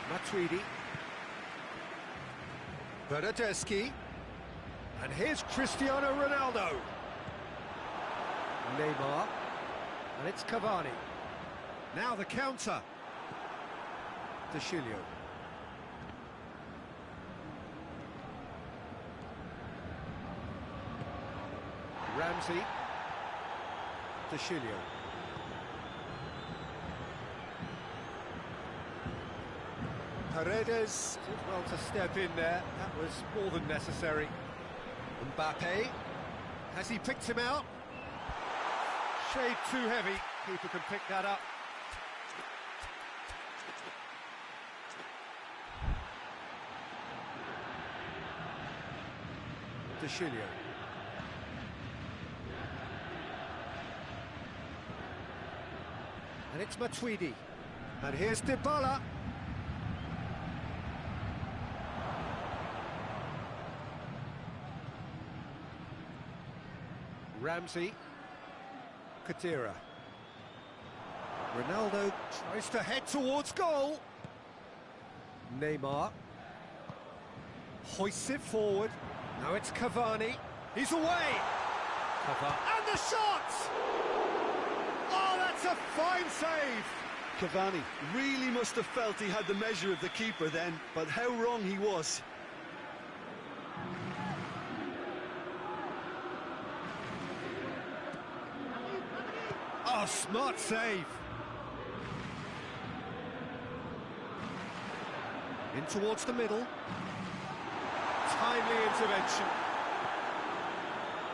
Matuidi. Bernardeschi. And here's Cristiano Ronaldo. Neymar. And it's Cavani. Now the counter. De Chilio. Ramsey. De Chilio. Paredes did well to step in there. That was more than necessary. Mbappe. Has he picked him out? Shade too heavy. Keeper can pick that up. De Chilio. And it's Matuidi. And here's Dybala. Ramsey. Kadira. Ronaldo tries to head towards goal. Neymar. Hoists it forward. Now it's Cavani. He's away. And the shot! Oh, that's a fine save. Cavani really must have felt he had the measure of the keeper then, but how wrong he was. Oh, smart save. In towards the middle. Timely intervention.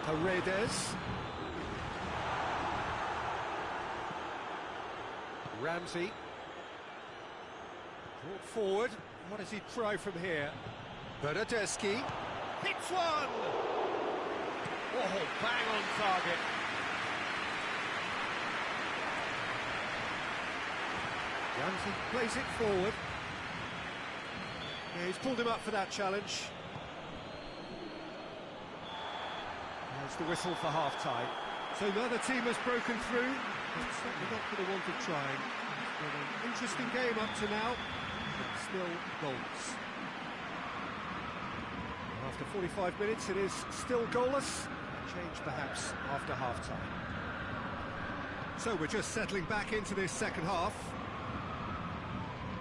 Paredes. Ramsey. Brought forward. What does he try from here? Bernadeschi. Hits one! Oh, bang on target. Ramsey plays it forward. Yeah, he's pulled him up for that challenge. There's the whistle for half-time. So neither team has broken through. It's certainly not for the want of trying. It's been an interesting game up to now, but still goals. After 45 minutes, it is still goalless. Change perhaps after half-time. So we're just settling back into this second half.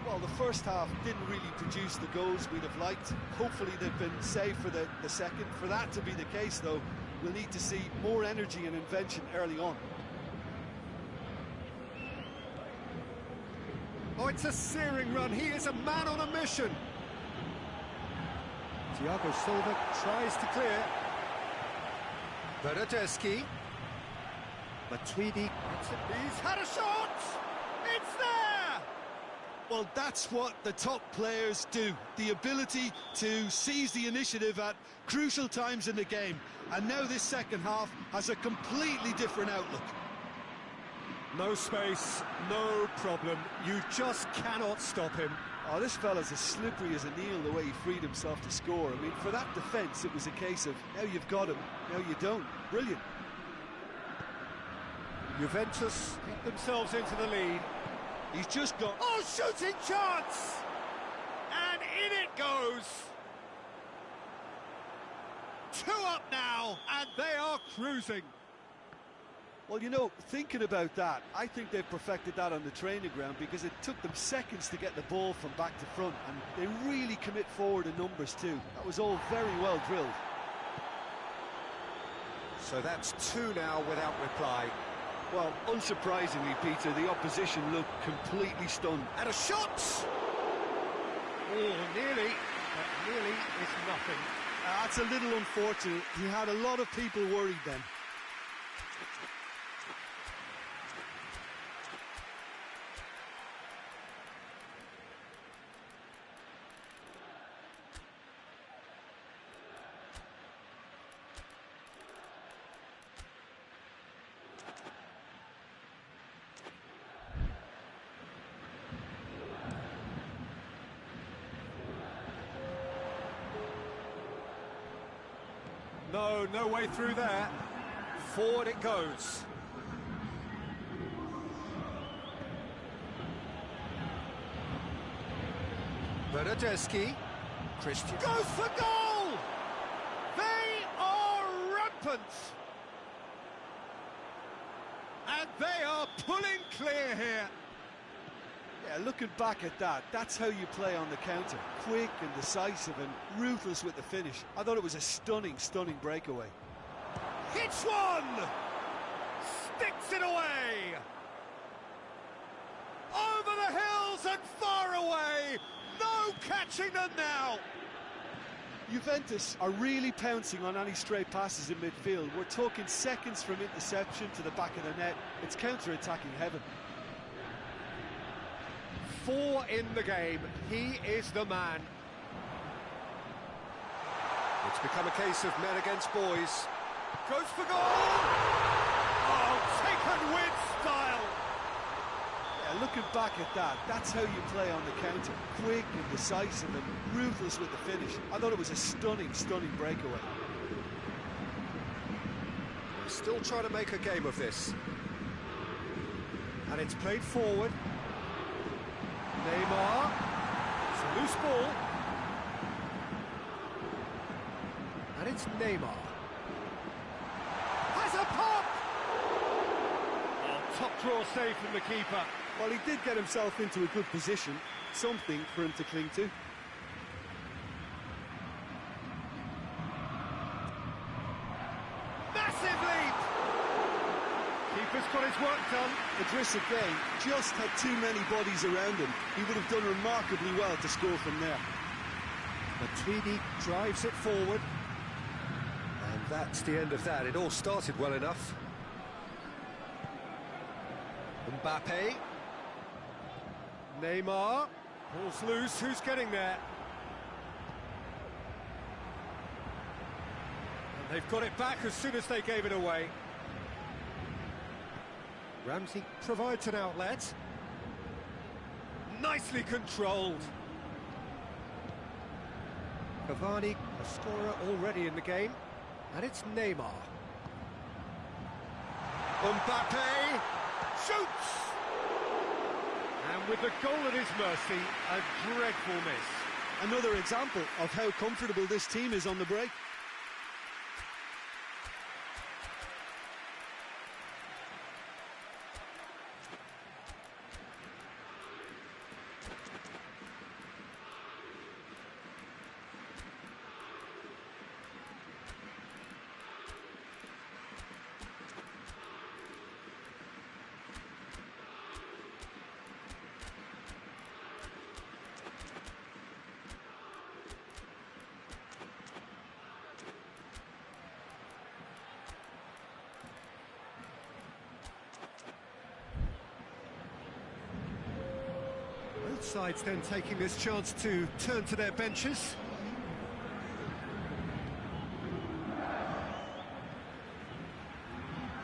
Well, the first half didn't really produce the goals we'd have liked. Hopefully they've been saved for the second. For that to be the case, though, we'll need to see more energy and invention early on. Oh, it's a searing run. He is a man on a mission. Thiago Silva tries to clear. Bernadeschi. Matuidi. He's had a shot! It's there! Well, that's what the top players do. The ability to seize the initiative at crucial times in the game. And now this second half has a completely different outlook. No space, no problem. You just cannot stop him. Oh, this fella's as slippery as a needle the way he freed himself to score. I mean, for that defence, it was a case of now you've got him, now you don't. Brilliant. Juventus get themselves into the lead. He's just got... Oh, shooting chance! And in it goes! 2 up now, and they are cruising. Well, you know, thinking about that, I think they've perfected that on the training ground because it took them seconds to get the ball from back to front, and they really commit forward in numbers too. That was all very well drilled. So that's 2 now without reply. Well, unsurprisingly, Peter, the opposition looked completely stunned. And a shot! Oh, nearly, but nearly is nothing. That's a little unfortunate. He had a lot of people worried then. No way through there. Forward it goes. Bernadeschi. Christian goes for goal! They are rampant! And they are pulling clear here. Yeah, looking back at that, that's how you play on the counter. Quick and decisive and ruthless with the finish. I thought it was a stunning, stunning breakaway. Hits one! Sticks it away! Over the hills and far away! No catching them now! Juventus are really pouncing on any stray passes in midfield. We're talking seconds from interception to the back of the net. It's counter-attacking heaven. 4 in the game. He is the man. It's become a case of men against boys. Goes for goal! Oh, taken with style! Yeah, looking back at that, that's how you play on the counter. Quick and decisive and ruthless with the finish. I thought it was a stunning, stunning breakaway. They're still trying to make a game of this. And it's played forward. Neymar. It's a loose ball. And it's Neymar. Has a pop! Oh, top draw save from the keeper. Well, he did get himself into a good position. Something for him to cling to. Massive leap! Keeper has got his work done. Idris again just had too many bodies around him. He would have done remarkably well to score from there. Matuidi drives it forward. And that's the end of that. It all started well enough. Mbappe. Neymar. Ball's loose. Who's getting there? And they've got it back as soon as they gave it away. Ramsey provides an outlet. Nicely controlled. Cavani, a scorer already in the game. And it's Neymar. Mbappe shoots! And with the goal at his mercy, a dreadful miss. Another example of how comfortable this team is on the break. Both sides then taking this chance to turn to their benches.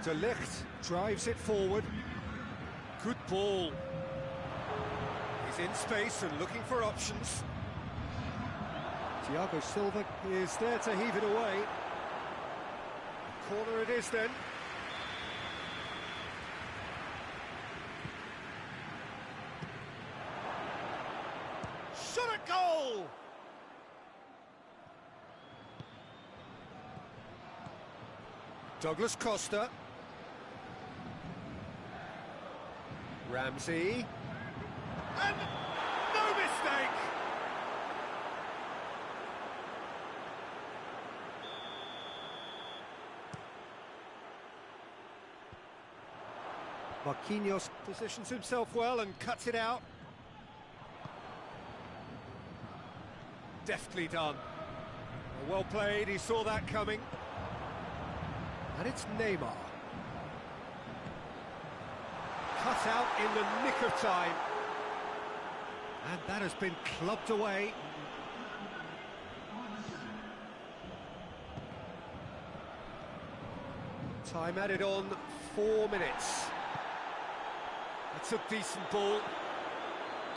De Ligt drives it forward. Good ball. He's in space and looking for options. Thiago Silva is there to heave it away. Corner it is then. Shot at goal! Douglas Costa. Ramsey. And no mistake! Marquinhos positions himself well and cuts it out. Deftly done. Well played, he saw that coming. And it's Neymar. Cut out in the nick of time. And that has been clubbed away. Time added on, 4 minutes. That's a decent ball.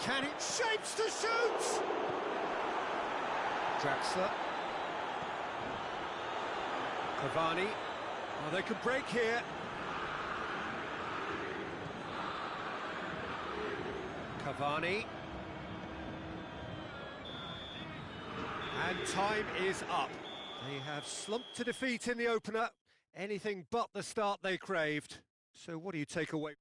Can it shapes to shoot? Draxler. Cavani. Oh, they could break here. Cavani. And time is up. They have slumped to defeat in the opener. Anything but the start they craved. So what do you take away?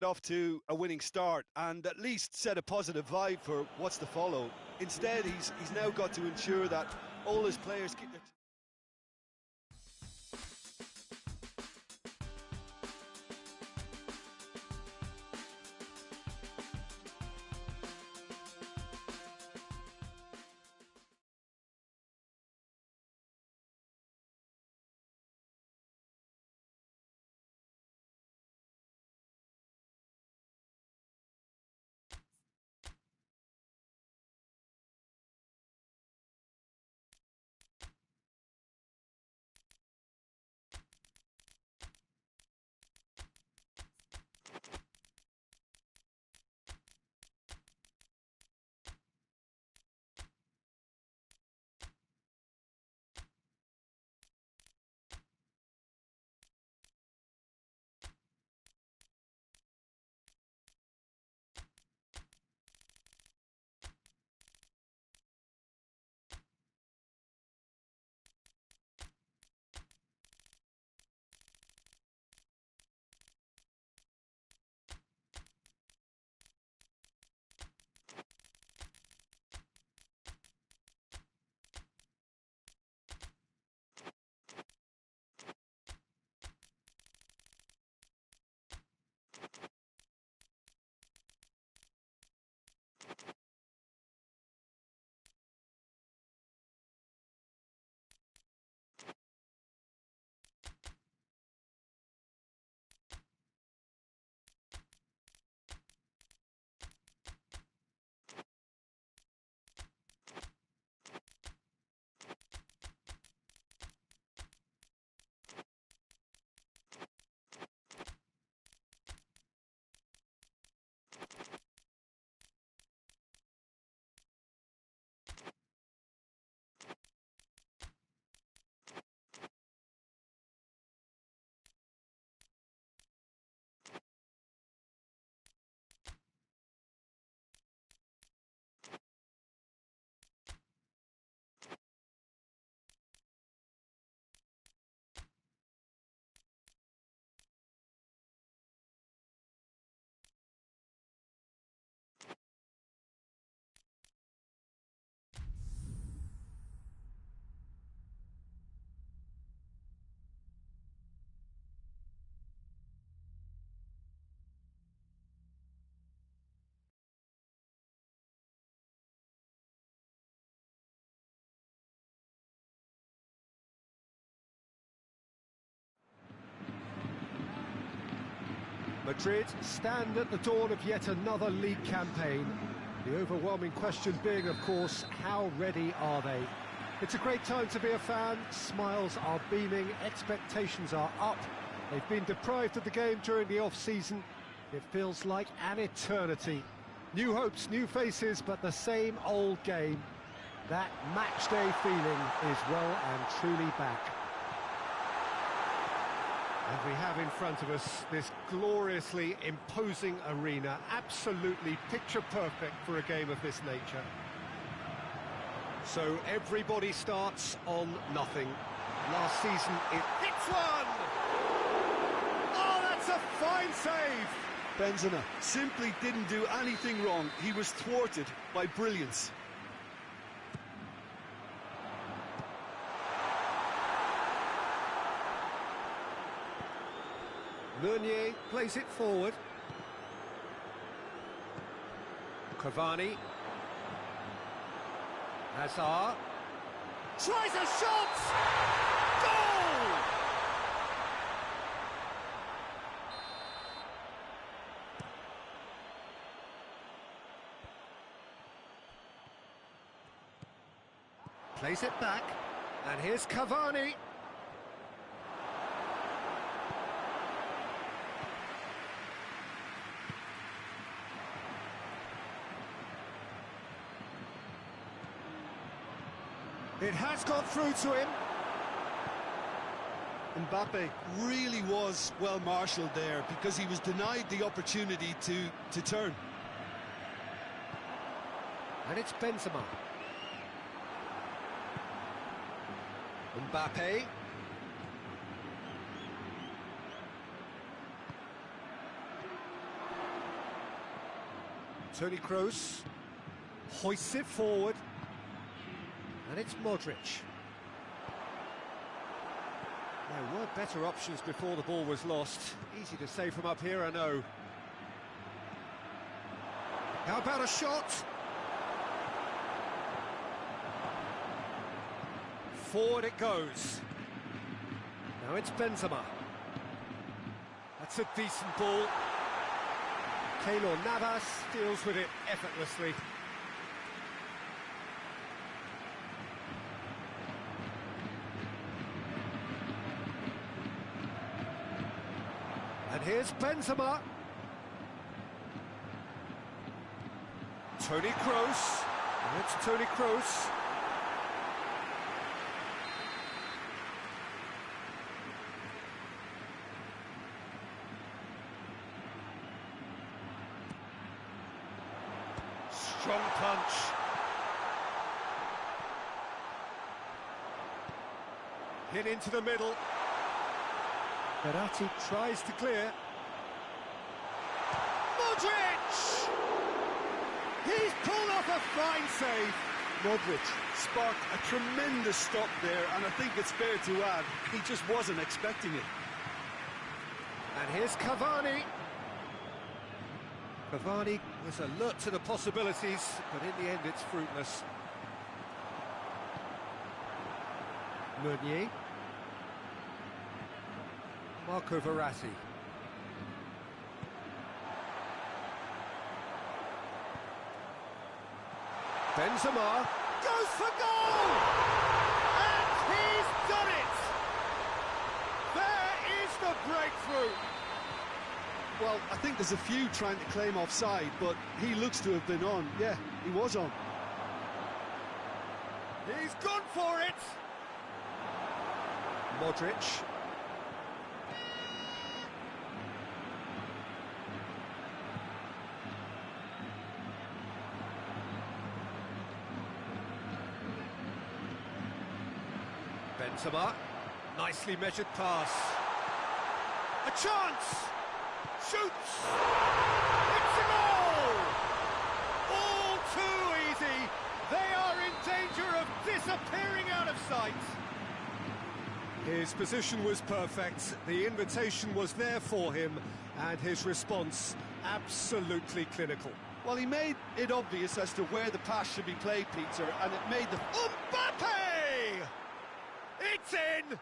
Off to a winning start and at least set a positive vibe for what's to follow. Instead, he's now got to ensure that all his players keep their Madrid stand at the dawn of yet another league campaign. The overwhelming question being, of course, how ready are they? It's a great time to be a fan. Smiles are beaming, expectations are up. They've been deprived of the game during the off-season. It feels like an eternity. New hopes, new faces, but the same old game. That match-day feeling is well and truly back. And we have in front of us this gloriously imposing arena, absolutely picture-perfect for a game of this nature. So everybody starts on nothing. Last season it hits one! Oh, that's a fine save! Benzema simply didn't do anything wrong. He was thwarted by brilliance. Meunier plays it forward. Cavani. Hazard. Tries a shot! Goal! Plays it back. And here's Cavani. It has got through to him. Mbappe really was well marshalled there because he was denied the opportunity to turn. And it's Benzema. Mbappe. Toni Kroos hoists it forward. And it's Modric. There were better options before the ball was lost. Easy to say from up here, I know. How about a shot? Forward it goes. Now it's Benzema. That's a decent ball. Keylor Navas deals with it effortlessly. And here's Benzema. Toni Kroos. And it's Toni Kroos. Strong punch. Hit into the middle. Verratti tries to clear. Modric! He's pulled off a fine save. Modric sparked a tremendous stop there, and I think it's fair to add, he just wasn't expecting it. And here's Cavani. Cavani was alert to the possibilities, but in the end it's fruitless. Meunier. Marco Verratti. Benzema goes for goal! And he's done it! There is the breakthrough! Well, I think there's a few trying to claim offside, but he looks to have been on. Yeah, he was on. He's gone for it! Modric. Benzema, nicely measured pass. A chance! Shoots! It's a goal! All too easy! They are in danger of disappearing out of sight! His position was perfect, the invitation was there for him, and his response absolutely clinical. Well, he made it obvious as to where the pass should be played, Peter, and it made the... Mbappe! It's in!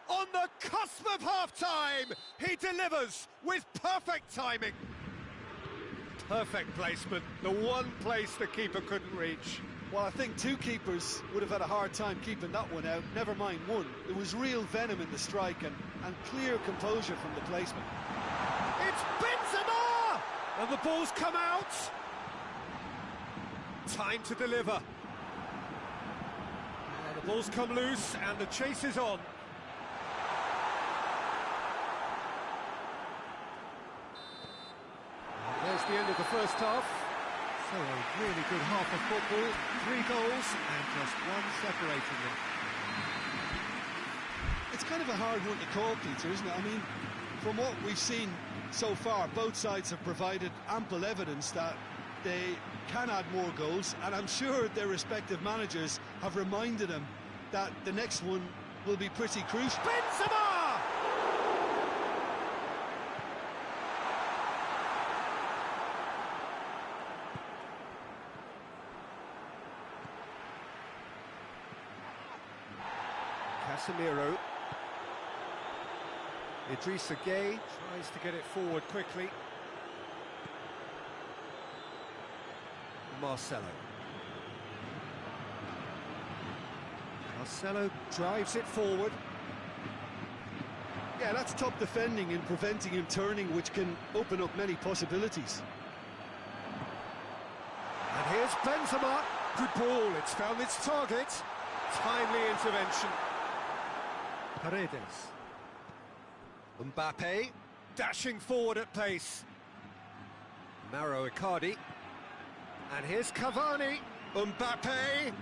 On the cusp of half-time, he delivers with perfect timing. Perfect placement, the one place the keeper couldn't reach. Well, I think two keepers would have had a hard time keeping that one out, never mind one. There was real venom in the strike and clear composure from the placement. It's Benzema! And the ball's come out. Time to deliver. And the ball's come loose and the chase is on. There's the end of the first half. So a really good half of football, 3 goals and just one separating them. It's kind of a hard one to call, Peter, isn't it? I mean, from what we've seen so far, both sides have provided ample evidence that they can add more goals, and I'm sure their respective managers have reminded them that the next one will be pretty crucial. Benzema! Casemiro. Idrissa Gueye tries to get it forward quickly. Marcelo drives it forward. Yeah, that's top defending and preventing him turning, which can open up many possibilities. And here's Benzema. Good ball, it's found its target. Timely intervention. Paredes. Mbappe dashing forward at pace. Mauro Icardi. And here's Cavani. Mbappe.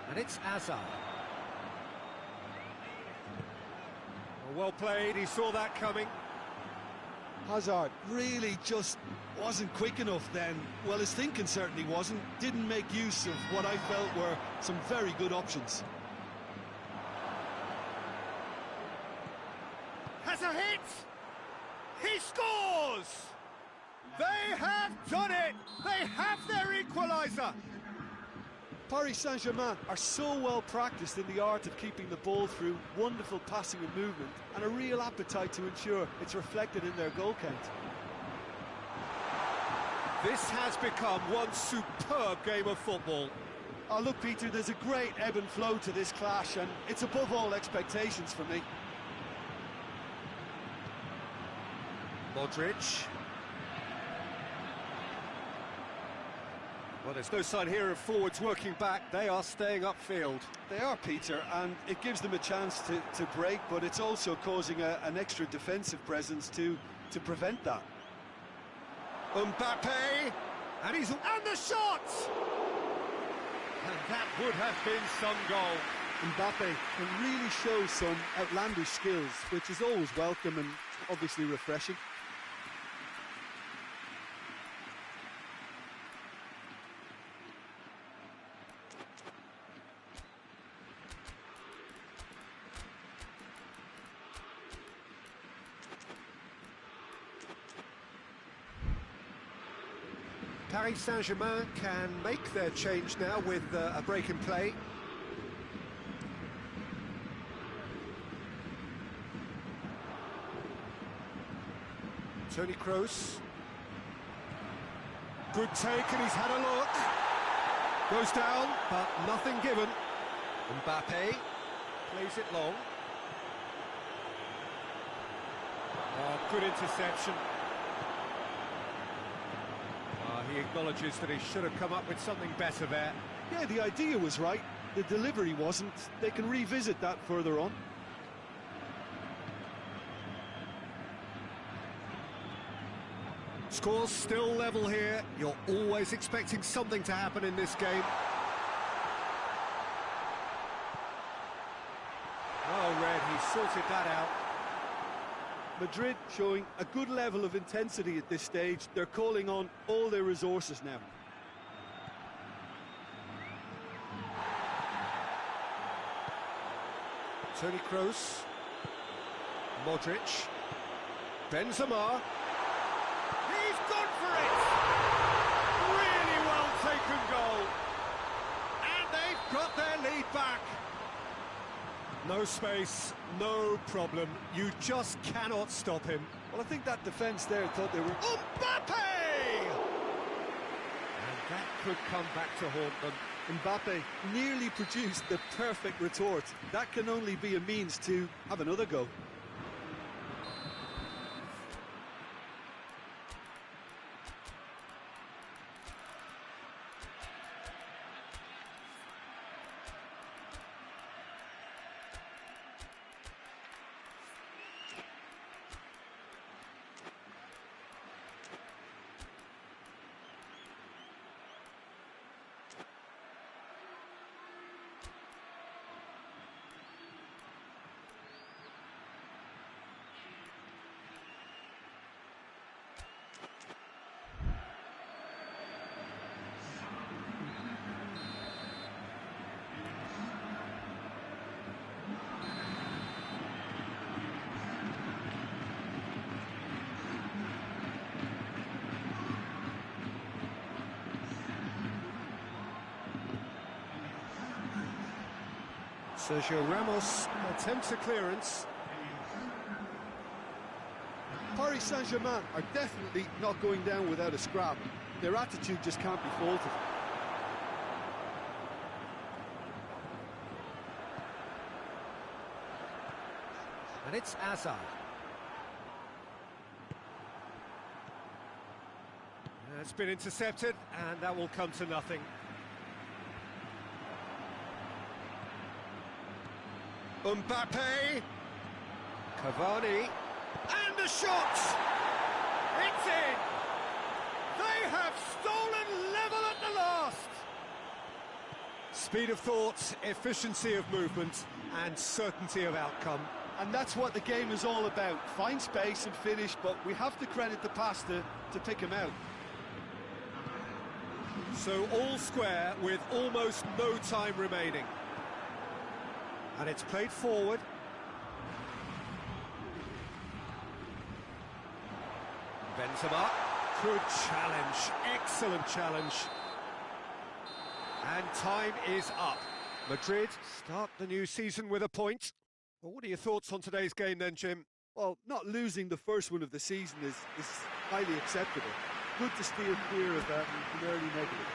And it's Hazard. Well played, he saw that coming. Hazard really just wasn't quick enough then. Well, his thinking certainly wasn't. Didn't make use of what I felt were some very good options. Has a hit! He scores! They have done it! They have their equaliser! Paris Saint-Germain are so well practiced in the art of keeping the ball through, wonderful passing and movement, and a real appetite to ensure it's reflected in their goal count. This has become one superb game of football. Oh, look, Peter, there's a great ebb and flow to this clash, and it's above all expectations for me. Modric. Well, there's no sign here of forwards working back. They are staying upfield. They are, Peter, and it gives them a chance to break, but it's also causing an extra defensive presence to prevent that. Mbappe, and the shot! And that would have been some goal. Mbappe can really show some outlandish skills, which is always welcome and obviously refreshing. Paris Saint-Germain can make their change now with a break in play. Toni Kroos. Good take, and he's had a look. Goes down, but nothing given. Mbappe plays it long. Oh, good interception. He acknowledges that he should have come up with something better there. Yeah, the idea was right. The delivery wasn't. They can revisit that further on. Scores still level here. You're always expecting something to happen in this game. Oh, Red, he sorted that out. Madrid showing a good level of intensity at this stage. They're calling on all their resources now. Toni Kroos. Modric. Benzema. He's gone for it! Really well taken goal. No space, no problem. You just cannot stop him. Well, I think that defence there thought they were... Mbappe! And that could come back to haunt them. Mbappe nearly produced the perfect retort. That can only be a means to have another go. Sergio Ramos attempts a clearance. Paris Saint-Germain are definitely not going down without a scrap. Their attitude just can't be faulted. And it's Hazard. It's been intercepted, and that will come to nothing. Mbappe, Cavani, and the shot! It's in! They have stolen level at the last! Speed of thought, efficiency of movement, and certainty of outcome. And that's what the game is all about. Find space and finish, but we have to credit the passer to pick him out. So all square with almost no time remaining. And it's played forward. Benzema, good challenge, excellent challenge. And time is up. Madrid start the new season with a point. Well, what are your thoughts on today's game then, Jim? Well, not losing the first one of the season is highly acceptable. Good to steer clear of an early negative.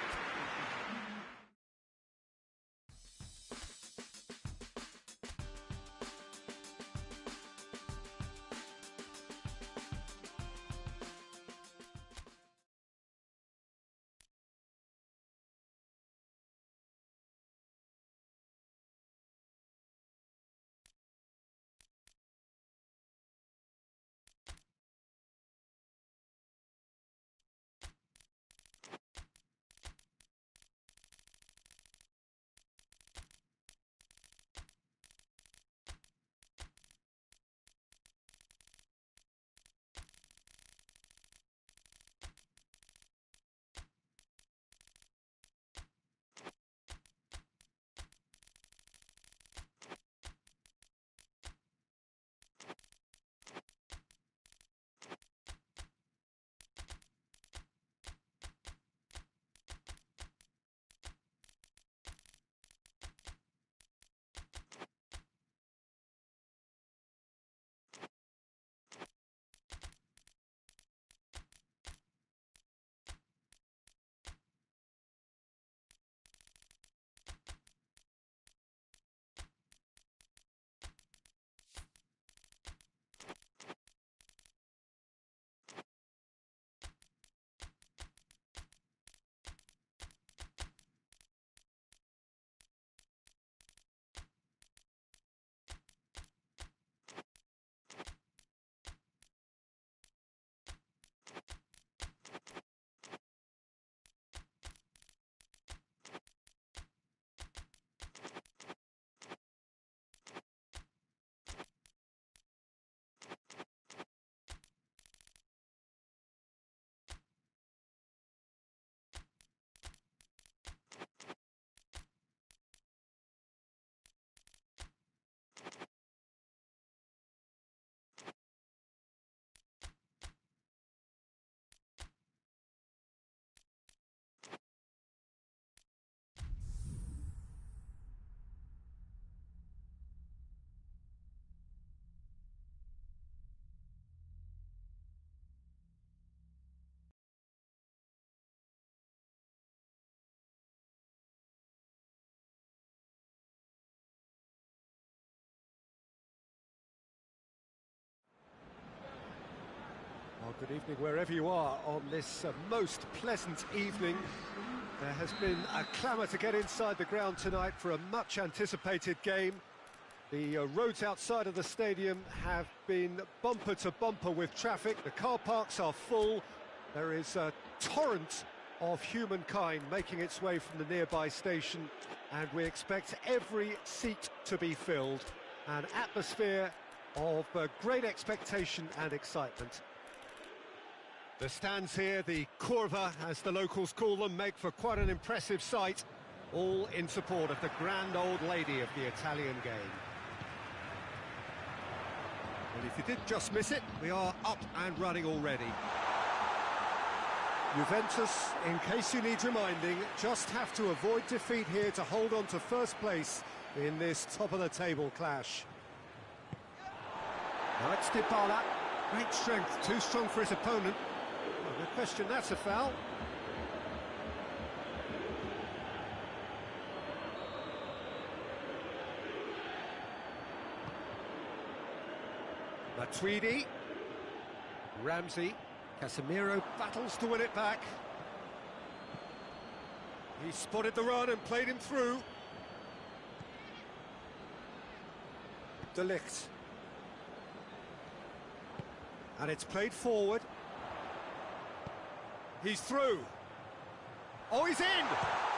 Well, good evening wherever you are on this most pleasant evening. There has been a clamour to get inside the ground tonight for a much-anticipated game. The roads outside of the stadium have been bumper to bumper with traffic. The car parks are full. There is a torrent of humankind making its way from the nearby station, and we expect every seat to be filled. An atmosphere of great expectation and excitement. The stands here, the curva, as the locals call them, make for quite an impressive sight, all in support of the grand old lady of the Italian game. Well, if you did just miss it, we are up and running already. Juventus, in case you need reminding, just have to avoid defeat here to hold on to first place in this top-of-the-table clash. Now it's Dybala, great strength, too strong for his opponent. Well, no question, that's a foul. Matuidi, Ramsey, Casemiro battles to win it back. He spotted the run and played him through. De Ligt. And it's played forward. He's through. Oh, he's in!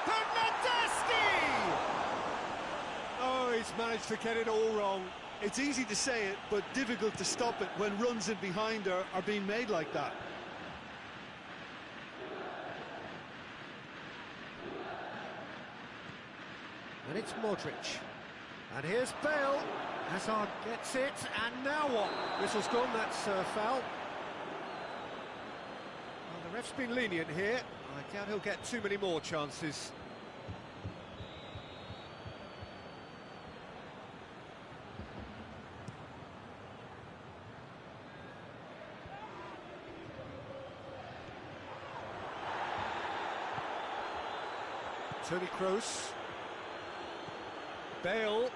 Bernardeschi! Oh, he's managed to get it all wrong. It's easy to say it, but difficult to stop it when runs in behind are being made like that. And it's Modric. And here's Bale. Hazard gets it, and now what? Whistle's gone, that's foul. Well, the ref's been lenient here. I doubt he'll get too many more chances. Toni Kroos. Bale.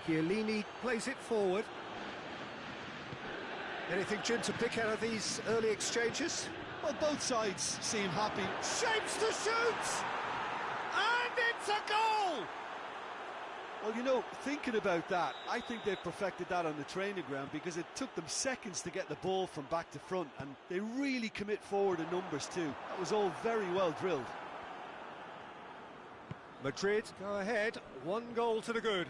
Chiellini plays it forward. Anything, Jim, to pick out of these early exchanges? Well, both sides seem happy. Shapes to shoot! And it's a goal! Well, you know, thinking about that, I think they've perfected that on the training ground because it took them seconds to get the ball from back to front, and they really commit forward in numbers too. That was all very well drilled. Madrid go ahead, 1 goal to the good.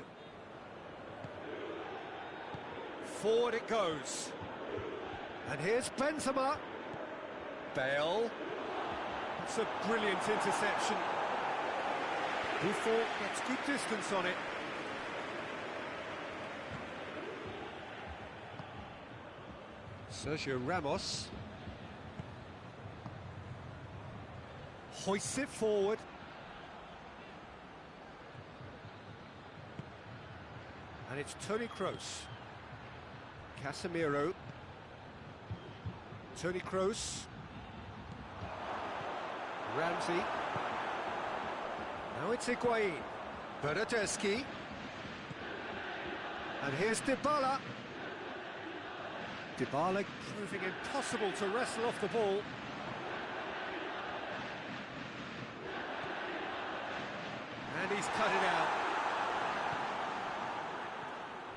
Forward it goes. And here's Benzema. Bale. It's a brilliant interception. Buffon gets good distance on it. Sergio Ramos. Hoists it forward. And it's Toni Kroos. Casemiro. Toni Kroos. Ramsey. Now it's Higuain. Bernardeschi. And here's Dybala. Dybala proving impossible to wrestle off the ball. And he's cut it out.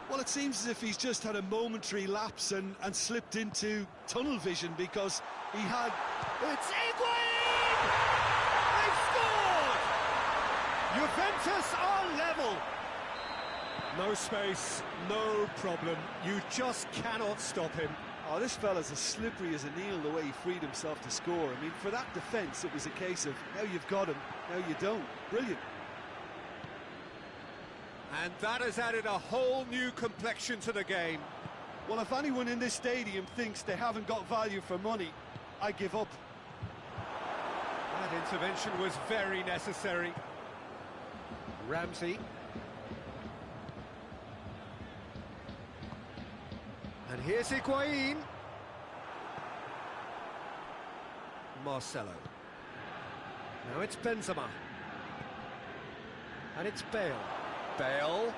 Well, it seems as if he's just had a momentary lapse and slipped into tunnel vision because he had... It's Higuain! They've scored! Juventus are level! No space, no problem. You just cannot stop him. Oh, this fella's as slippery as a needle the way he freed himself to score. I mean, for that defence, it was a case of now you've got him, now you don't. Brilliant. And that has added a whole new complexion to the game. Well, if anyone in this stadium thinks they haven't got value for money, I give up. That intervention was very necessary. Ramsey. And here's Higuain. Marcelo. Now it's Benzema. And it's Bale. Bale.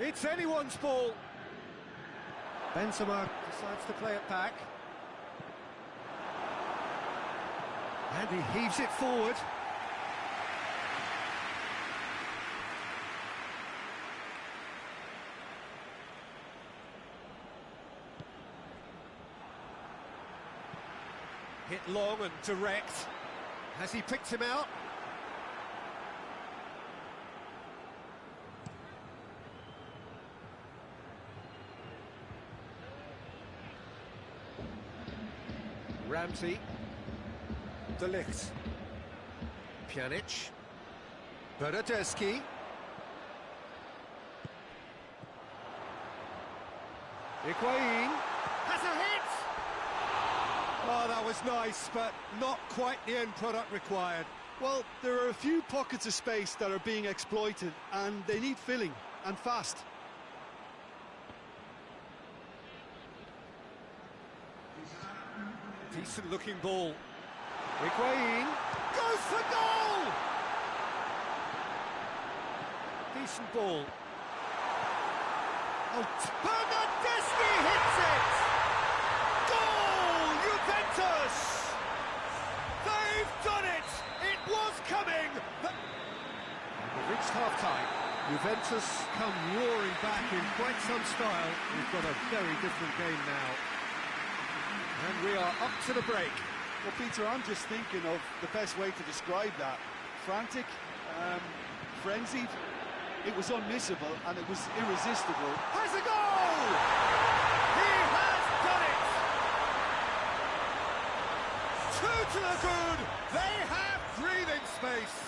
It's anyone's ball. Benzema decides to play it back. And he heaves it forward. Hit long and direct. Has he picked him out? Ramsey. De Ligt. Pjanic. Bernardeschi. Higuain. Has a hit! Oh, that was nice, but not quite the end product required. Well, there are a few pockets of space that are being exploited, and they need filling, and fast. Decent looking ball. Higuain goes for goal! Decent ball. Oh, Bernardeschi hits it! Goal! Juventus! They've done it! It was coming! We've reached half-time. Juventus come roaring back in quite some style. We've got a very different game now. And we are up to the break. Well, Peter, I'm just thinking of the best way to describe that. Frantic, frenzied. It was unmissable and it was irresistible. Has a goal! He has done it! Two to the good! They have breathing space!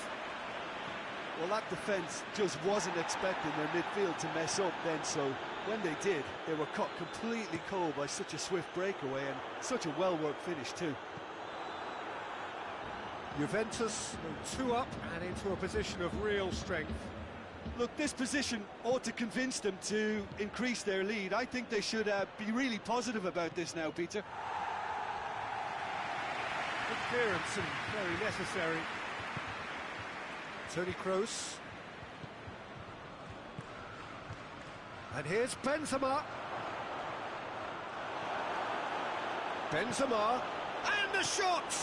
Well, that defence just wasn't expecting their midfield to mess up then, so when they did, they were caught completely cold by such a swift breakaway and such a well-worked finish too. Juventus go 2 up and into a position of real strength. Look, this position ought to convince them to increase their lead. I think they should be really positive about this now, Peter. Good clearance and very necessary. Toni Kroos. And here's Benzema. Benzema. And the shot!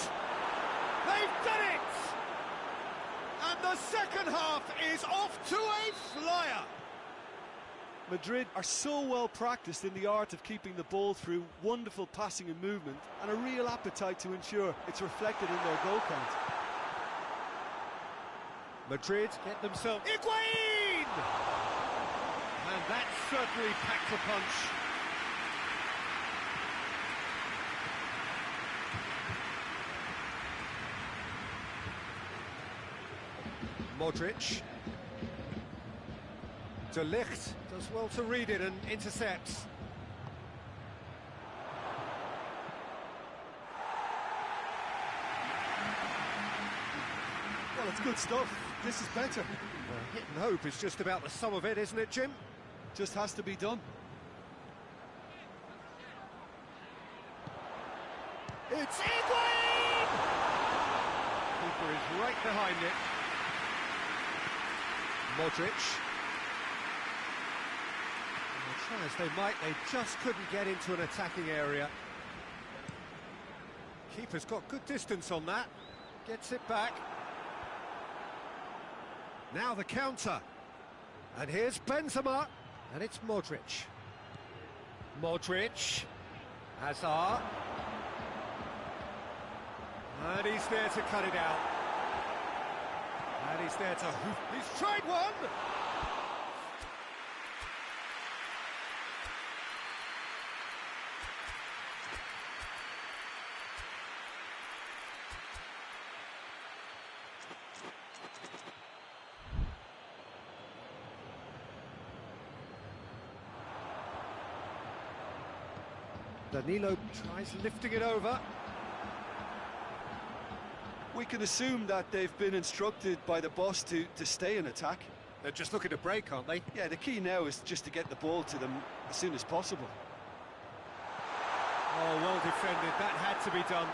They've done it! And the second half is off to a flyer! Madrid are so well practiced in the art of keeping the ball through wonderful passing and movement, and a real appetite to ensure it's reflected in their goal count. Madrid get themselves... Higuain! And that certainly packed a punch. Modric. De Ligt does well to read it and intercepts. Well, it's good stuff. This is better. Well, hit and hope is just about the sum of it, isn't it, Jim? Just has to be done. It's Higuain! Keeper is right behind it. Modric. Try as they might, they just couldn't get into an attacking area. Keeper's got good distance on that. Gets it back. Now the counter. And here's Benzema. And it's Modric. Modric. Hazard. And he's there to cut it out. And he's there to hoof. He's tried one! Danilo tries lifting it over. We can assume that they've been instructed by the boss to stay in attack. They're just looking to break, aren't they? Yeah, the key now is just to get the ball to them as soon as possible. Oh, well defended. That had to be done.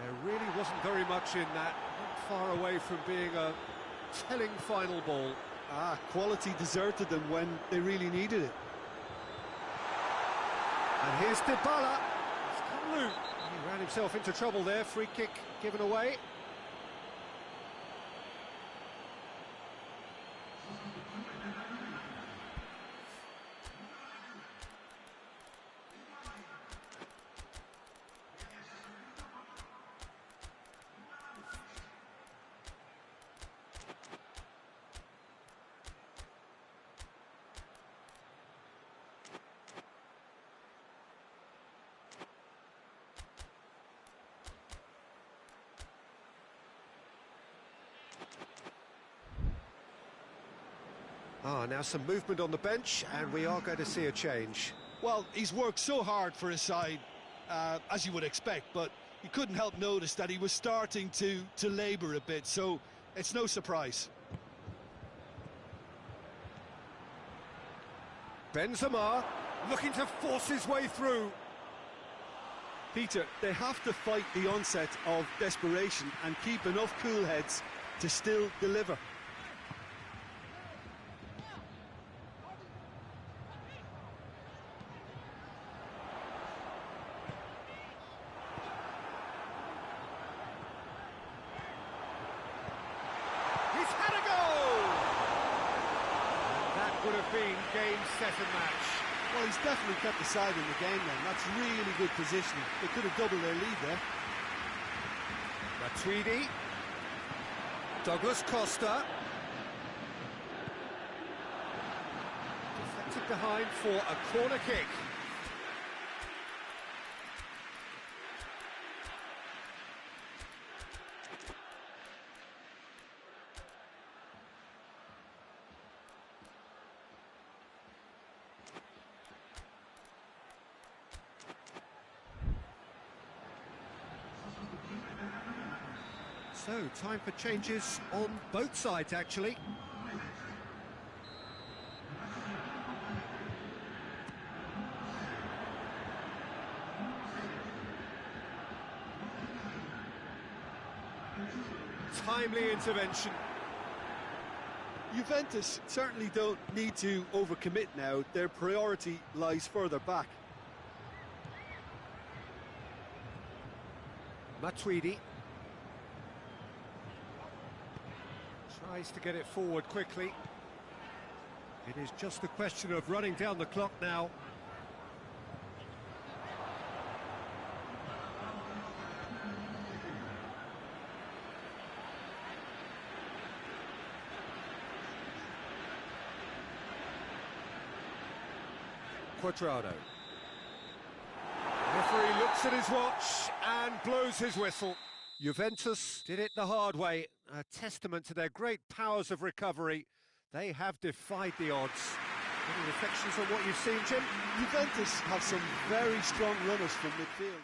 There really wasn't very much in that. Not far away from being a telling final ball. Quality deserted them when they really needed it. And here's Dybala. It's come loose. He ran himself into trouble there. Free kick given away. Now some movement on the bench, and we are going to see a change. Well, he's worked so hard for his side, as you would expect, but you couldn't help notice that he was starting to labour a bit, so it's no surprise. Benzema looking to force his way through. Peter, they have to fight the onset of desperation and keep enough cool heads to still deliver. Would have been game, set and match. Well, he's definitely kept the side in the game then. That's really good positioning. They could have doubled their lead there. Matuidi. Douglas Costa. Deflected behind for a corner kick. So, time for changes on both sides, actually. Timely intervention. Juventus certainly don't need to overcommit now. Their priority lies further back. Matuidi. Tries to get it forward quickly. It is just a question of running down the clock now. Quadrado. Referee looks at his watch and blows his whistle. Juventus did it the hard way, a testament to their great powers of recovery. They have defied the odds. Any reflections on what you've seen, Jim? Juventus have some very strong runners from midfield.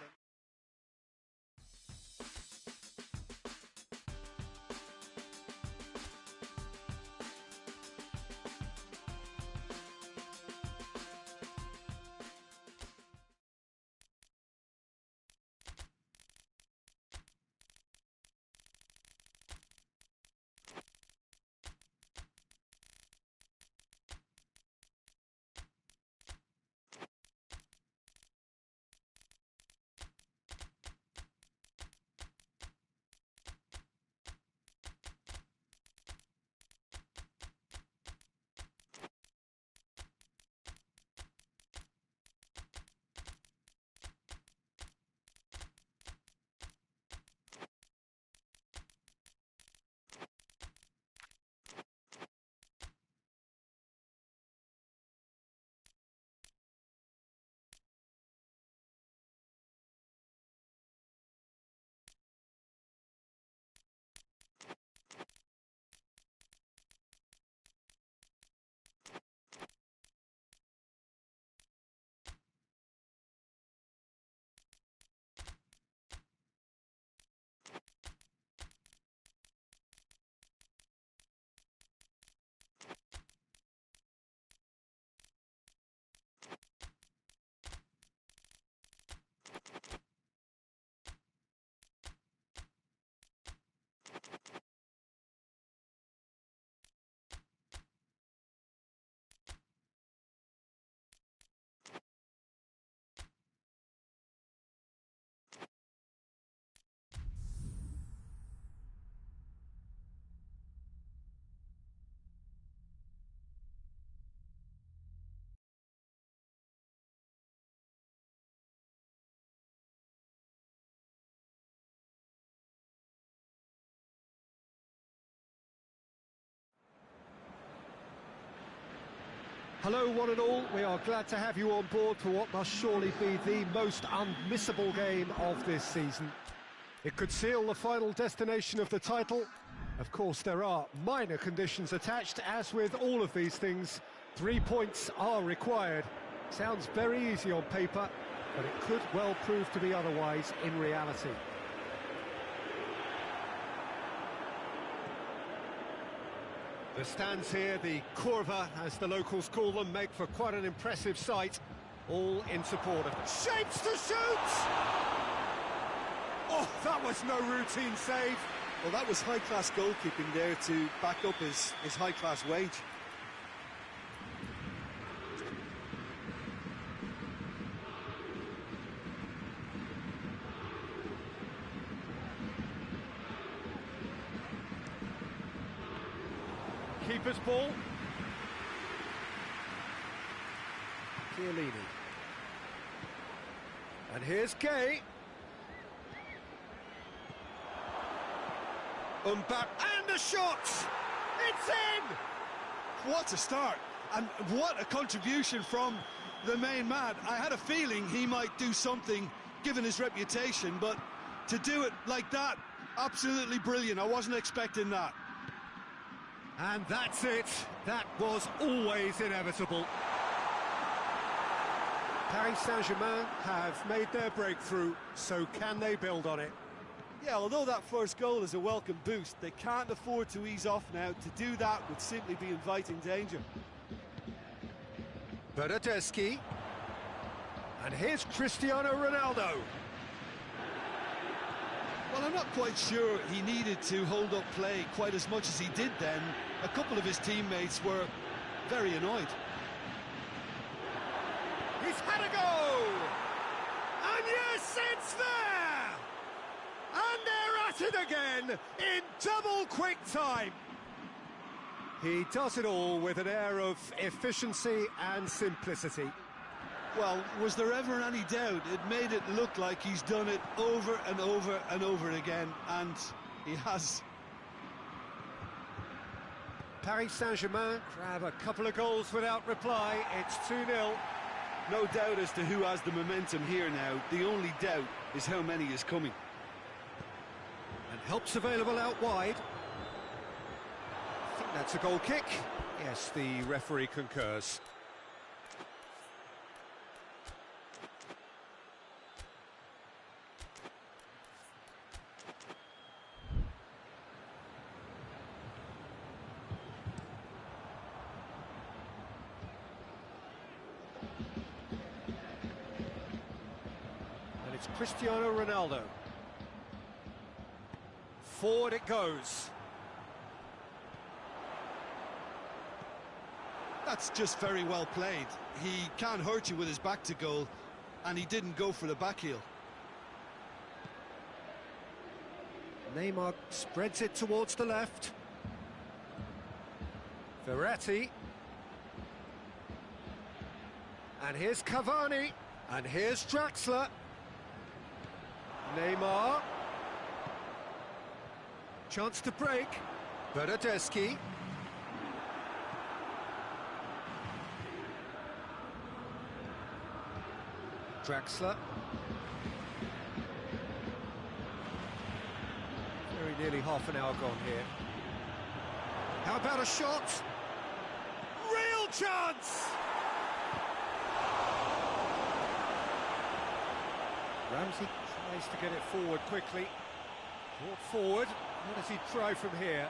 Hello one and all, we are glad to have you on board for what must surely be the most unmissable game of this season. It could seal the final destination of the title. Of course, there are minor conditions attached. As with all of these things, 3 points are required. Sounds very easy on paper, but it could well prove to be otherwise in reality. The stands here, the curva, as the locals call them, make for quite an impressive sight, all in support of... Shapes to shoot! Oh, that was no routine save. Well, that was high-class goalkeeping there to back up his high-class wage. Keeper's ball. Chiellini. And here's Gay. And the shot! It's in! What a start, and what a contribution from the main man. I had a feeling he might do something, given his reputation, but to do it like that, absolutely brilliant. I wasn't expecting that. And that's it. That was always inevitable. Paris Saint-Germain have made their breakthrough, so can they build on it? Yeah, although that first goal is a welcome boost, they can't afford to ease off now. To do that would simply be inviting danger. Bernardeschi. And here's Cristiano Ronaldo. Well, I'm not quite sure he needed to hold up play quite as much as he did then. A couple of his teammates were very annoyed. He's had a go! And yes, it's there! And they're at it again in double quick time. He does it all with an air of efficiency and simplicity. Well, was there ever any doubt? It made it look like he's done it over and over and over again, and he has. Paris Saint-Germain grab a couple of goals without reply. It's 2-0. No doubt as to who has the momentum here now. The only doubt is how many is coming. And help's available out wide. I think that's a goal kick. Yes, the referee concurs. And it's Cristiano Ronaldo. Forward it goes. That's just very well played. He can't hurt you with his back to goal, and he didn't go for the back heel. Neymar spreads it towards the left. Verratti. And here's Cavani. And here's Draxler. Neymar. Chance to break. Bernardeschi. Draxler. Very nearly half an hour gone here. How about a shot? Real chance! Ramsey tries to get it forward quickly. Brought forward. What does he try from here?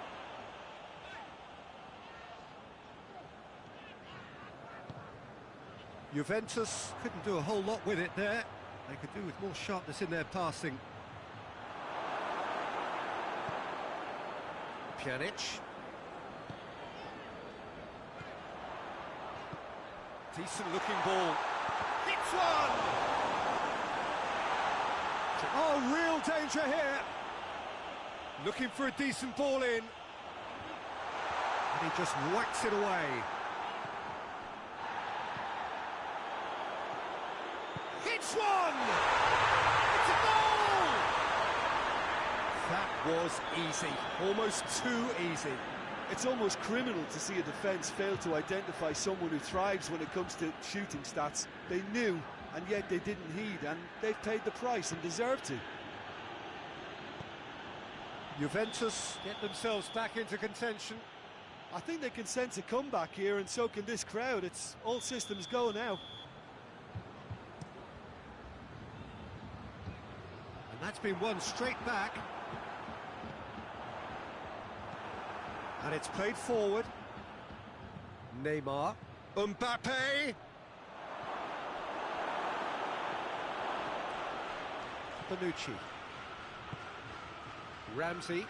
Juventus couldn't do a whole lot with it there. They could do with more sharpness in their passing. Pjanic. Decent looking ball. Hits one! Oh, real danger here. Looking for a decent ball in. And he just whacks it away. Hits one! It's a goal! That was easy. Almost too easy. It's almost criminal to see a defence fail to identify someone who thrives when it comes to shooting stats. They knew, and yet they didn't heed, and they've paid the price and deserve to. Juventus get themselves back into contention. I think they can sense a comeback here, and so can this crowd. It's all systems go now. And that's been won straight back. And it's played forward. Neymar. Mbappe. Bonucci. Ramsey.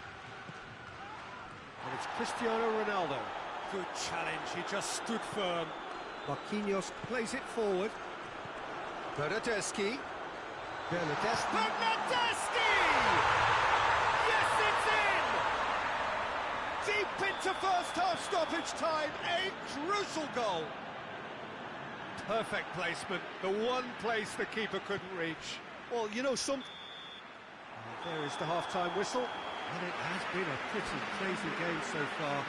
And it's Cristiano Ronaldo. Good challenge, he just stood firm. Marquinhos plays it forward. Bernardeschi. Bernardeschi! Yes, it's in! Deep into first half stoppage time, a crucial goal. Perfect placement, the one place the keeper couldn't reach. Well, you know, There is the half-time whistle, and it has been a pretty crazy game so far.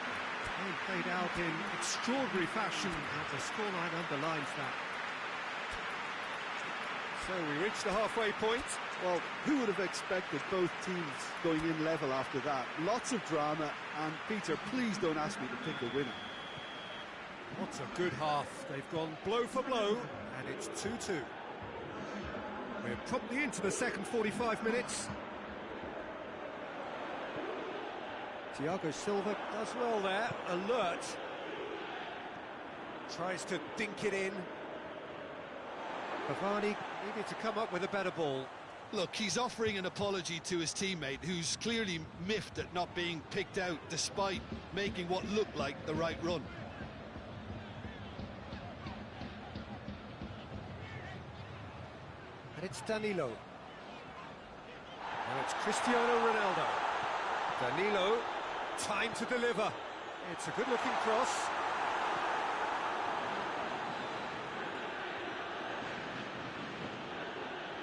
They played out in extraordinary fashion, and the scoreline underlines that. So we reach the halfway point. well, who would have expected both teams going in level after that? Lots of drama, and Peter, please don't ask me to pick a winner. What a good half. They've gone blow for blow, and it's 2-2. We're promptly into the second 45 minutes. Thiago Silva does well there, alert. Tries to dink it in. Cavani needed to come up with a better ball. Look, he's offering an apology to his teammate, who's clearly miffed at not being picked out despite making what looked like the right run. And it's Danilo. Now it's Cristiano Ronaldo. Danilo, time to deliver. It's a good-looking cross.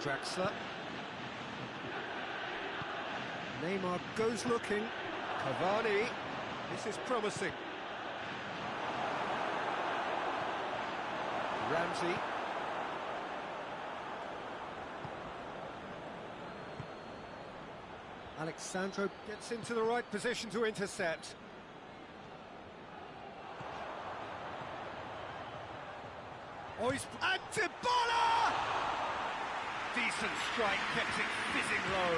Draxler. Neymar goes looking. Cavani. This is promising. Ramsey. Alexandro gets into the right position to intercept. Oh, he's... And Dybala! Decent strike, kept it fizzing low.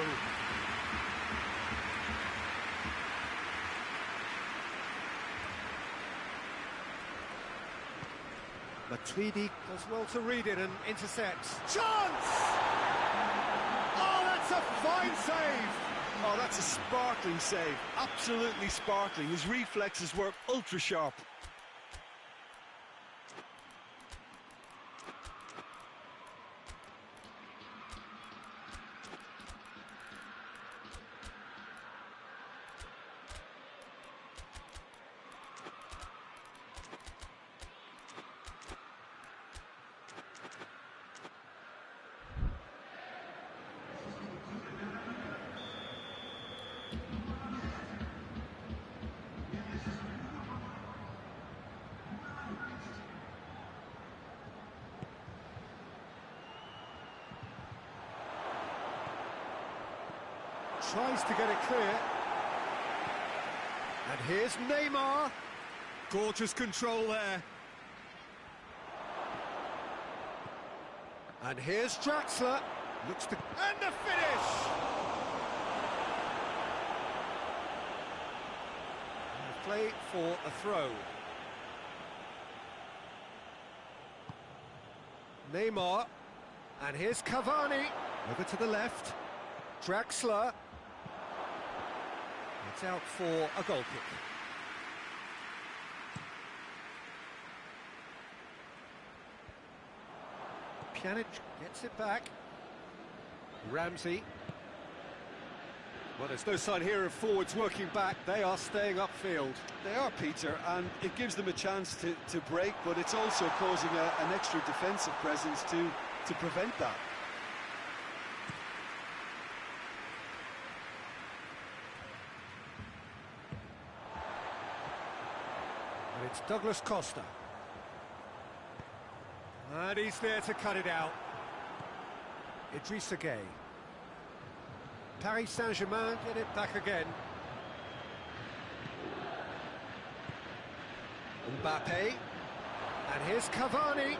Matuidi does well to read it and intercepts. Chance! Oh, that's a fine save! Oh, that's a sparkling save. Absolutely sparkling. His reflexes were ultra sharp. Tries to get it clear. And here's Neymar. Gorgeous control there. And here's Draxler. Looks to... And the finish! And a play for a throw. Neymar. And here's Cavani. Over to the left. Draxler. It's out for a goal kick. Pjanic gets it back. Ramsey. Well, there's no sign here of forwards working back. They are staying upfield. They are, Peter, and it gives them a chance to break, but it's also causing an extra defensive presence to prevent that. It's Douglas Costa. And he's there to cut it out. Idrissa Gueye. Paris Saint-Germain get it back again. Mbappe. And here's Cavani.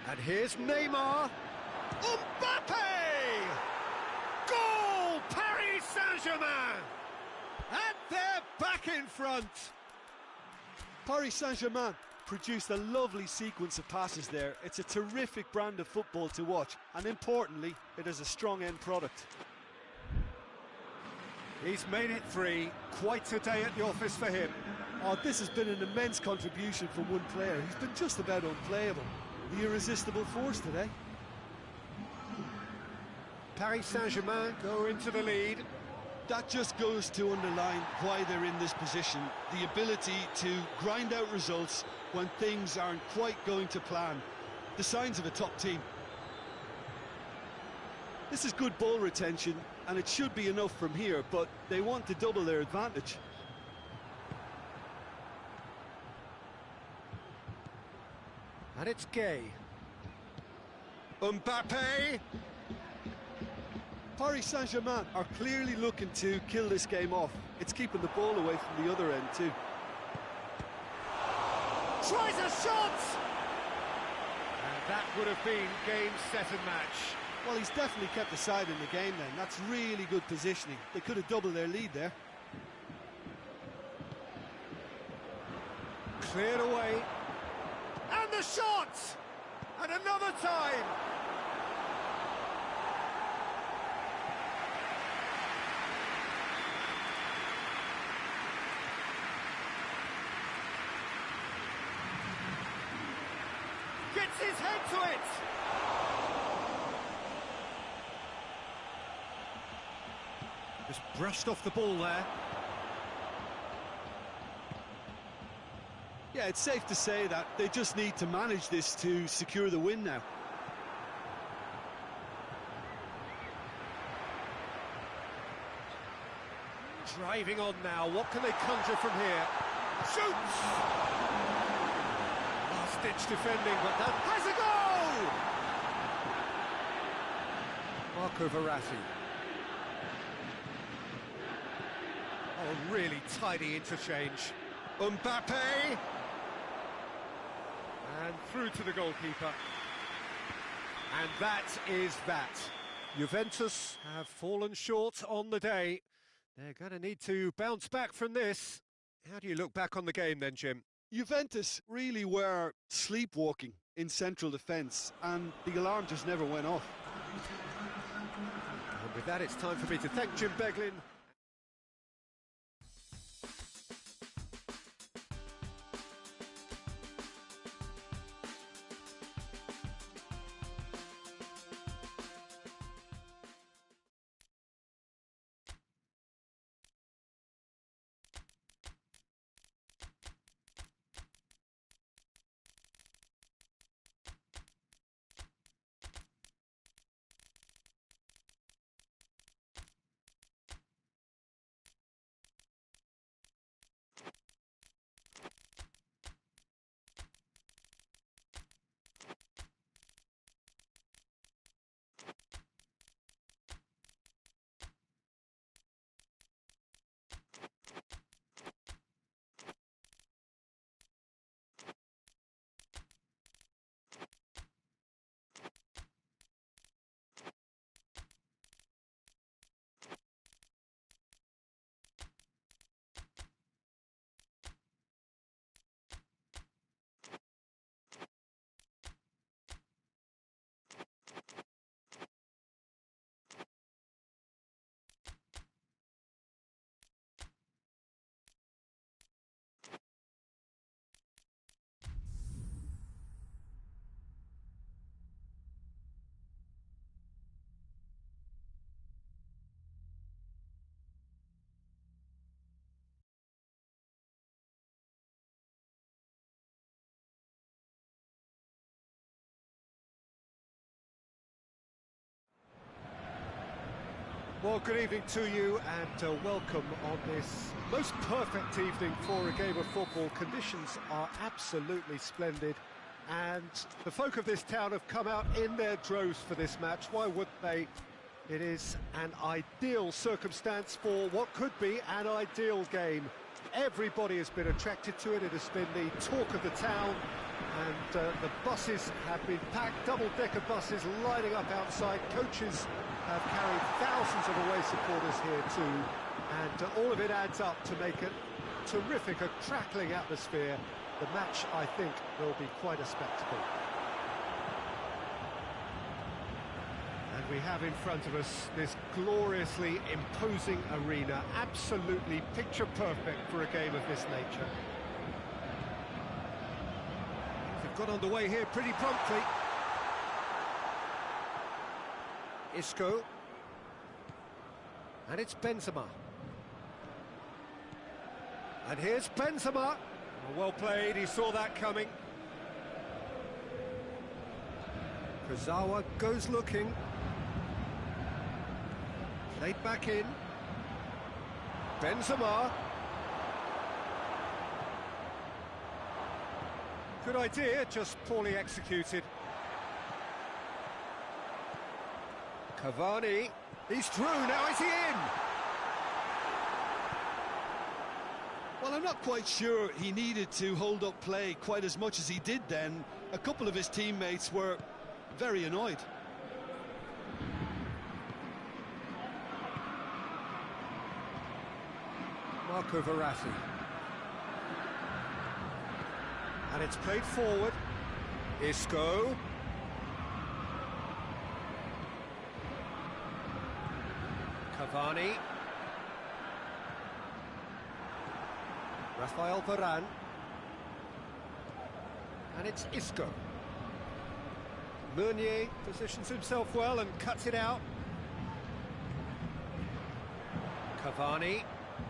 And here's Neymar. Mbappe! Goal! Paris Saint-Germain! And they're back in front. Paris Saint-Germain produced a lovely sequence of passes there. It's a terrific brand of football to watch, and importantly, it is a strong end product. He's made it 3. Quite a day at the office for him. Oh, this has been an immense contribution from one player. He's been just about unplayable. The irresistible force today. Paris Saint-Germain go into the lead. That just goes to underline why they're in this position. The ability to grind out results when things aren't quite going to plan. The signs of a top team. This is good ball retention, and it should be enough from here, but they want to double their advantage. And it's Gueye. Mbappe! Paris Saint-Germain are clearly looking to kill this game off. It's keeping the ball away from the other end too. Tries a shot! And that would have been game, set and match. Well, he's definitely kept the side in the game then. That's really good positioning. They could have doubled their lead there. Cleared away. And the shot! And another time! Gets his head to it! Just brushed off the ball there. Yeah, it's safe to say that they just need to manage this to secure the win now. Driving on now, what can they conjure from here? Shoots! Last-ditch defending, but that has a goal! Marco Verratti. Oh, really tidy interchange. Mbappe! And through to the goalkeeper. And that is that. Juventus have fallen short on the day. They're going to need to bounce back from this. How do you look back on the game then, Jim? Juventus really were sleepwalking in central defence, and the alarm just never went off. And with that, it's time for me to thank Jim Beglin. Well, good evening to you and welcome on this most perfect evening for a game of football. Conditions are absolutely splendid and the folk of this town have come out in their droves for this match. Why wouldn't they? It is an ideal circumstance for what could be an ideal game. Everybody has been attracted to it. It has been the talk of the town, and the buses have been packed, double-decker buses lining up outside. Coaches have carried thousands of away supporters here too, and all of it adds up to make it terrific, a crackling atmosphere. The match, I think, will be quite a spectacle. And we have in front of us this gloriously imposing arena, absolutely picture perfect for a game of this nature. They've got underway here pretty promptly. Isco, and it's Benzema. And here's Benzema. Well played, he saw that coming. Kurzawa goes looking. Played back in. Benzema. Good idea, just poorly executed. Cavani, he's through, now is he in? Well, I'm not quite sure he needed to hold up play quite as much as he did then. A couple of his teammates were very annoyed. Marco Verratti. And it's played forward. Isco. Cavani. Rafael Varane. And it's Isco. Meunier positions himself well and cuts it out. Cavani.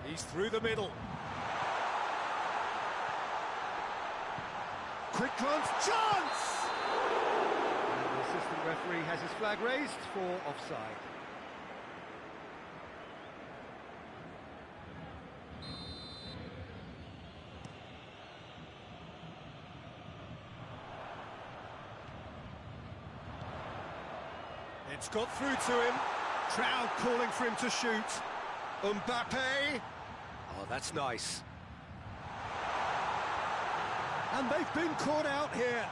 He's through the middle. Quick glance, chance! And the assistant referee has his flag raised for offside. It's got through to him. Crowd calling for him to shoot. Mbappe. Oh, that's nice. And they've been caught out here.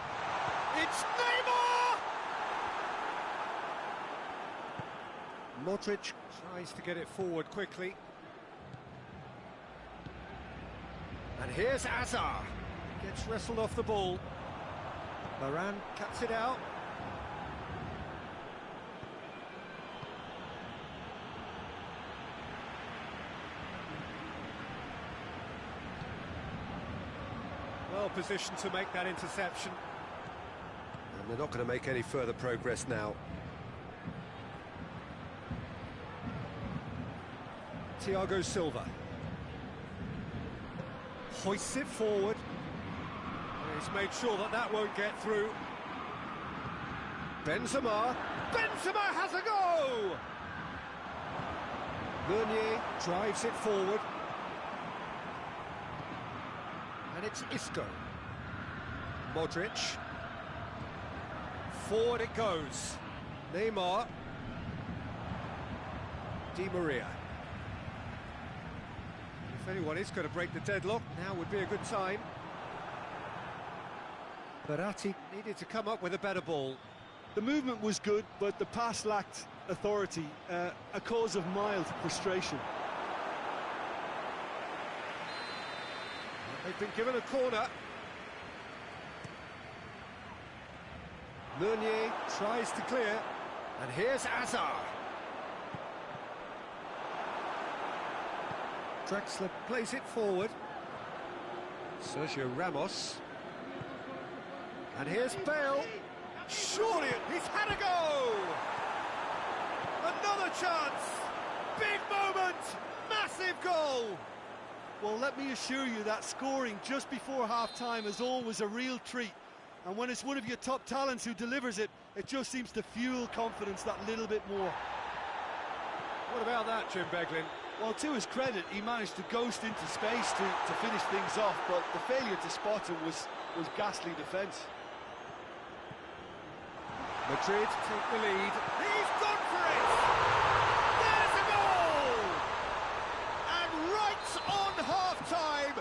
It's Neymar! Modric tries to get it forward quickly. And here's Hazard. Gets wrestled off the ball. Varane cuts it out. Well positioned to make that interception. And they're not going to make any further progress now. Thiago Silva. Hoists it forward. He's made sure that that won't get through. Benzema. Benzema has a go! Meunier drives it forward. And it's Isco. Modric. Forward it goes. Neymar. Di Maria. If anyone is going to break the deadlock, now would be a good time. Verratti needed to come up with a better ball. The movement was good, but the pass lacked authority, a cause of mild frustration. They've been given a corner. Meunier tries to clear, and here's Hazard. Drexler plays it forward. Sergio Ramos. And here's Bale. Surely he's had a go! Another chance! Big moment! Massive goal! Well, let me assure you that scoring just before half-time is always a real treat. And when it's one of your top talents who delivers it, it just seems to fuel confidence that little bit more. What about that, Jim Beglin? Well, to his credit, he managed to ghost into space to finish things off, but the failure to spot him was ghastly defence. Madrid take the lead. He's gone for it! There's a goal! And right on half-time!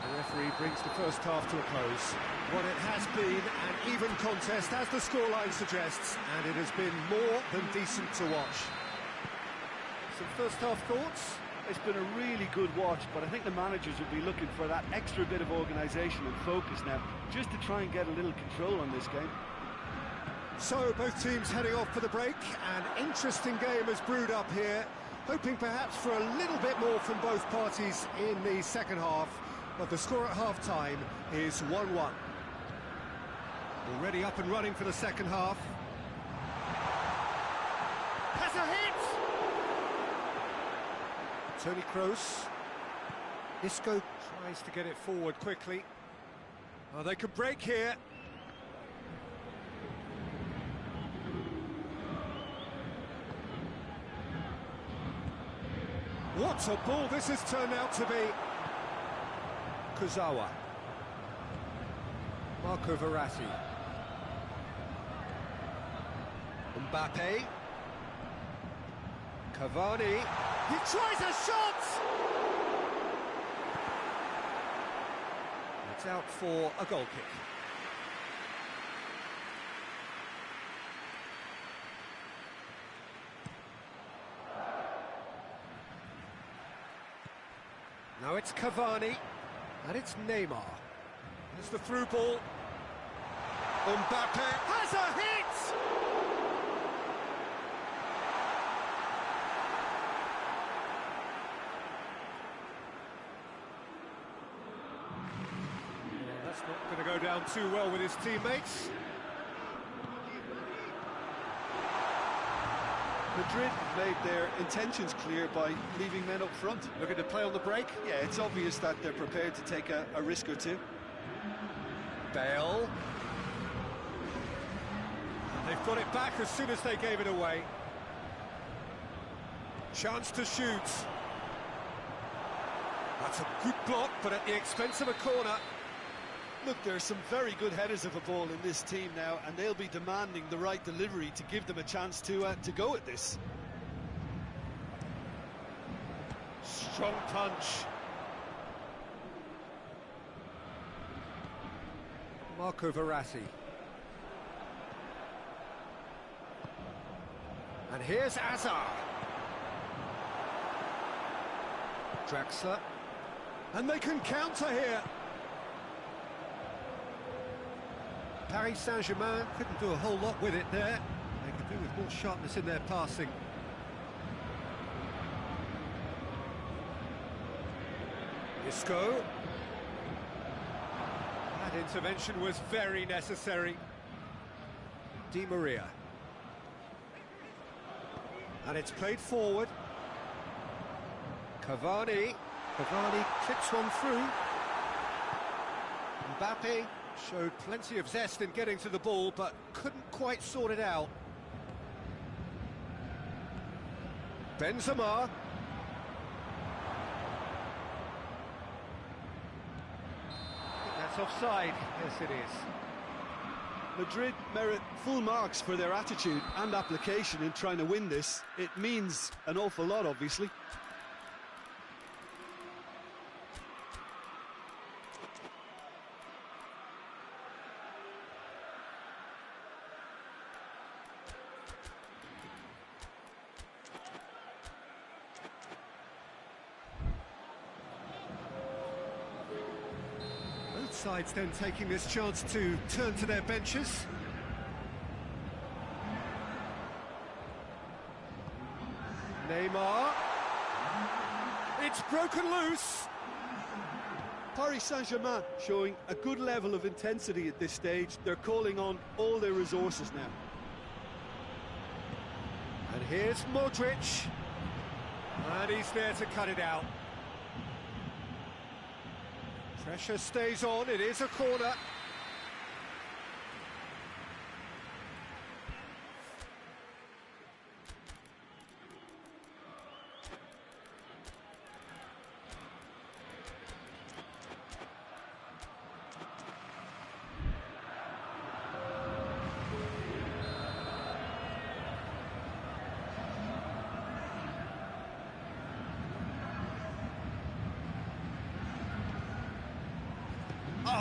The referee brings the first half to a close. What it has been an even contest, as the scoreline suggests, and it has been more than decent to watch. Some first half thoughts? It's been a really good watch, but I think the managers will be looking for that extra bit of organisation and focus now, just to try and get a little control on this game. So, both teams heading off for the break. An interesting game has brewed up here, hoping perhaps for a little bit more from both parties in the second half, but the score at half-time is 1-1. Already up and running for the second half. Has a hit! Toni Kroos. Isco tries to get it forward quickly. Oh, they could break here. What a ball this has turned out to be. Kurzawa. Marco Verratti. Mbappe. Cavani. He tries a shot! It's out for a goal kick. Now it's Cavani, and it's Neymar. There's the through ball. Mbappe has a hit! That's not going to go down too well with his teammates. Madrid made their intentions clear by leaving men up front. Looking to play on the break. Yeah, it's obvious that they're prepared to take a risk or two. Bale. And they've got it back as soon as they gave it away. Chance to shoot. That's a good block, but at the expense of a corner. Look, there are some very good headers of a ball in this team now, and they'll be demanding the right delivery to give them a chance to go at this. Strong punch. Marco Verratti. And here's Hazard. Draxler. And they can counter here. Paris Saint-Germain couldn't do a whole lot with it there. They could do with more sharpness in their passing. Isco. That intervention was very necessary. Di Maria. And it's played forward. Cavani. Cavani clips one through. Mbappe showed plenty of zest in getting to the ball, but couldn't quite sort it out. Benzema. I think that's offside. Yes, it is. Madrid merit full marks for their attitude and application in trying to win this. It means an awful lot, obviously. Sides then taking this chance to turn to their benches. Neymar. It's broken loose. Paris Saint-Germain showing a good level of intensity at this stage. They're calling on all their resources now. And here's Modric. And he's there to cut it out. Pressure stays on, it is a corner.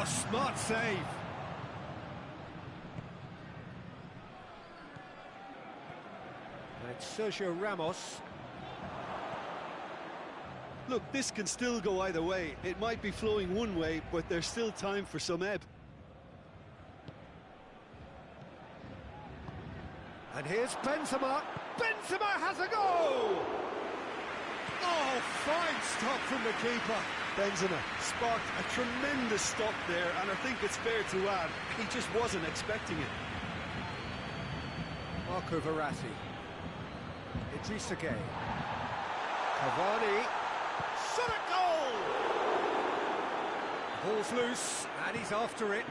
Oh, smart save. And it's Sergio Ramos. Look, this can still go either way. It might be flowing one way, but there's still time for some ebb. And here's Benzema. Benzema has a goal! Oh, fine stop from the keeper. Benzema sparked a tremendous stop there, and I think it's fair to add, he just wasn't expecting it. Marco Verratti. Idrissa Gueye. Cavani. Shot a goal! Ball's loose, and he's after it.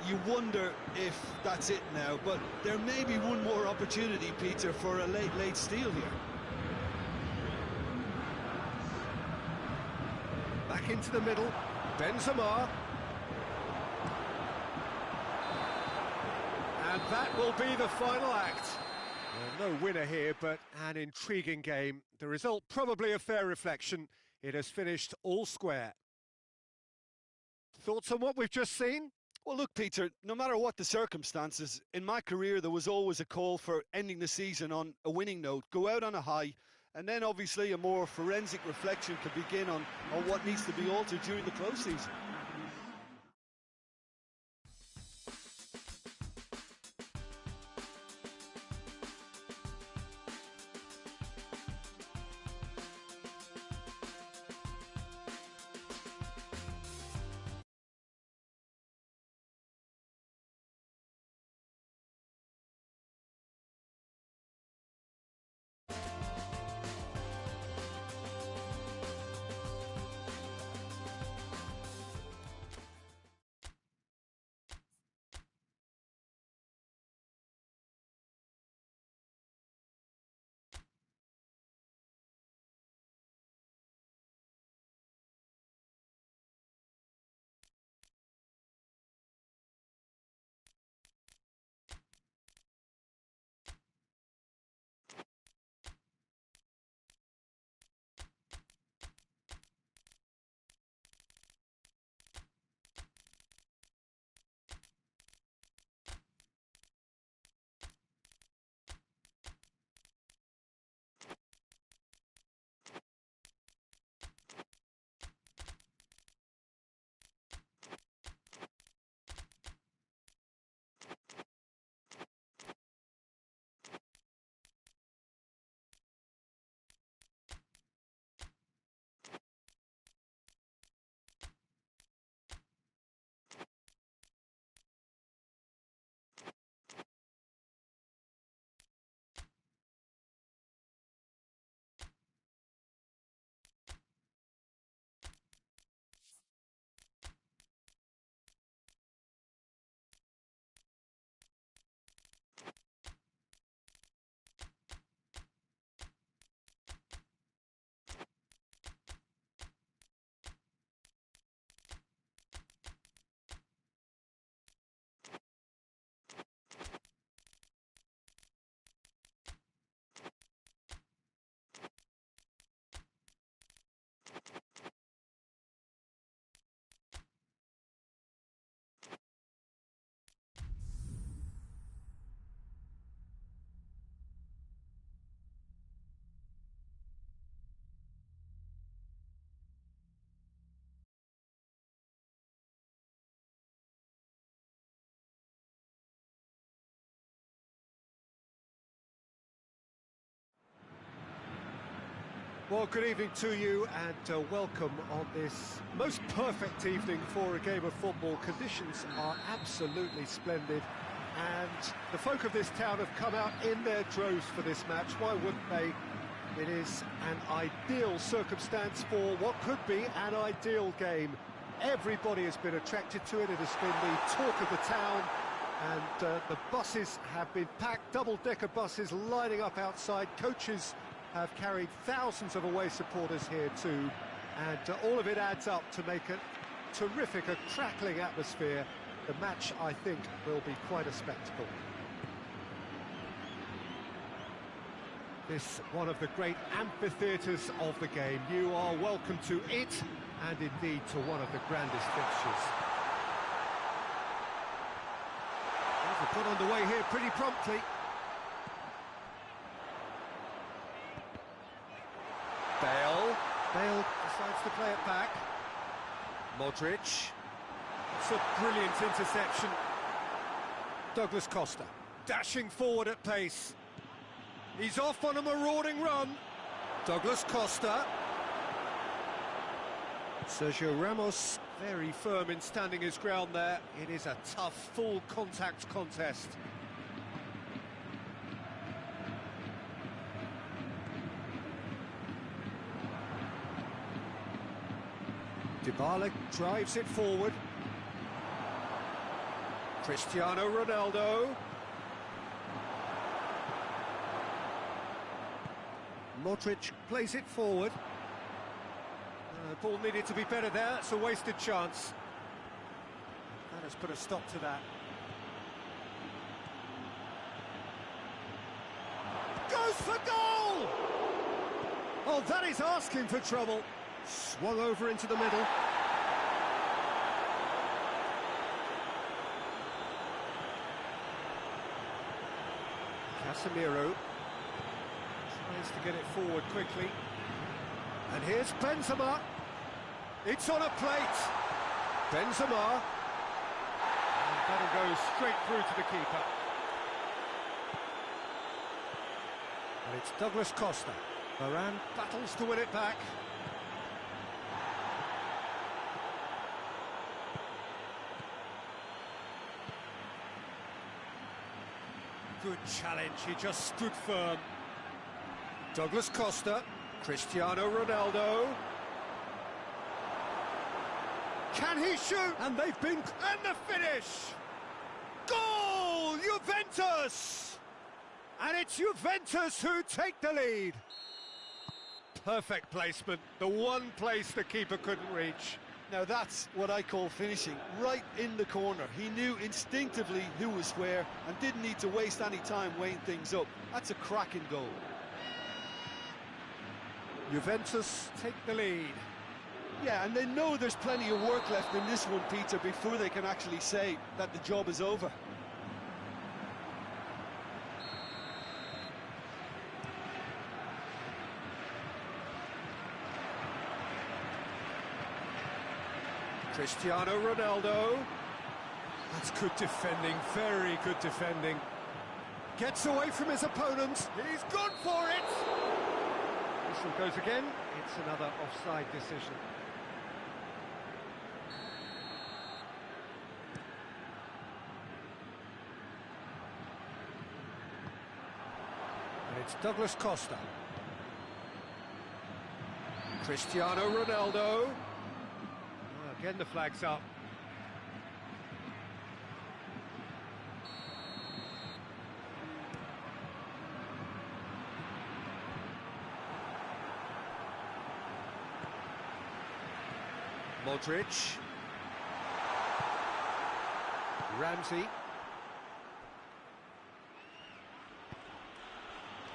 You wonder if that's it now, but there may be one more opportunity, Peter, for a late steal here. Back into the middle, Benzema. And that will be the final act. Well, no winner here, but an intriguing game. The result probably a fair reflection. It has finished all square. Thoughts on what we've just seen? Well, look, Peter, no matter what the circumstances, in my career there was always a call for ending the season on a winning note, go out on a high, and then obviously a more forensic reflection can begin on what needs to be altered during the close season. Well, good evening to you and welcome on this most perfect evening for a game of football. Conditions are absolutely splendid and the folk of this town have come out in their droves for this match. Why wouldn't they? It is an ideal circumstance for what could be an ideal game. Everybody has been attracted to it. It has been the talk of the town and the buses have been packed, double-decker buses lining up outside. Coaches have carried thousands of away supporters here too, and all of it adds up to make a terrific, a crackling atmosphere. The match, I think, will be quite a spectacle. This one of the great amphitheatres of the game. You are welcome to it and indeed to one of the grandest fixtures. They've got underway here pretty promptly. Bale decides to play it back. Modric. It's a brilliant interception. Douglas Costa, dashing forward at pace. He's off on a marauding run. Douglas Costa. Sergio Ramos, very firm in standing his ground there. It is a tough, full contact contest. Dybala drives it forward. Cristiano Ronaldo. Modric plays it forward. Ball needed to be better there. It's a wasted chance. That has put a stop to that. Goes for goal! Oh, that is asking for trouble. Swung over into the middle. Casemiro tries to get it forward quickly. And here's Benzema. It's on a plate. Benzema. And that'll go straight through to the keeper. And it's Douglas Costa. Varane battles to win it back. Good challenge, he just stood firm. Douglas Costa, Cristiano Ronaldo. Can he shoot? And they've been... And the finish! Goal! Juventus! And it's Juventus who take the lead. Perfect placement, the one place the keeper couldn't reach. Now that's what I call finishing, right in the corner. He knew instinctively who was where and didn't need to waste any time weighing things up. That's a cracking goal. Juventus take the lead. Yeah, and they know there's plenty of work left in this one, Peter, before they can actually say that the job is over. Cristiano Ronaldo. That's good defending, very good defending. Gets away from his opponent. He's gone for it! Whistle goes again. It's another offside decision. And it's Douglas Costa. Cristiano Ronaldo. Again, the flag's up. Modric. Ramsey.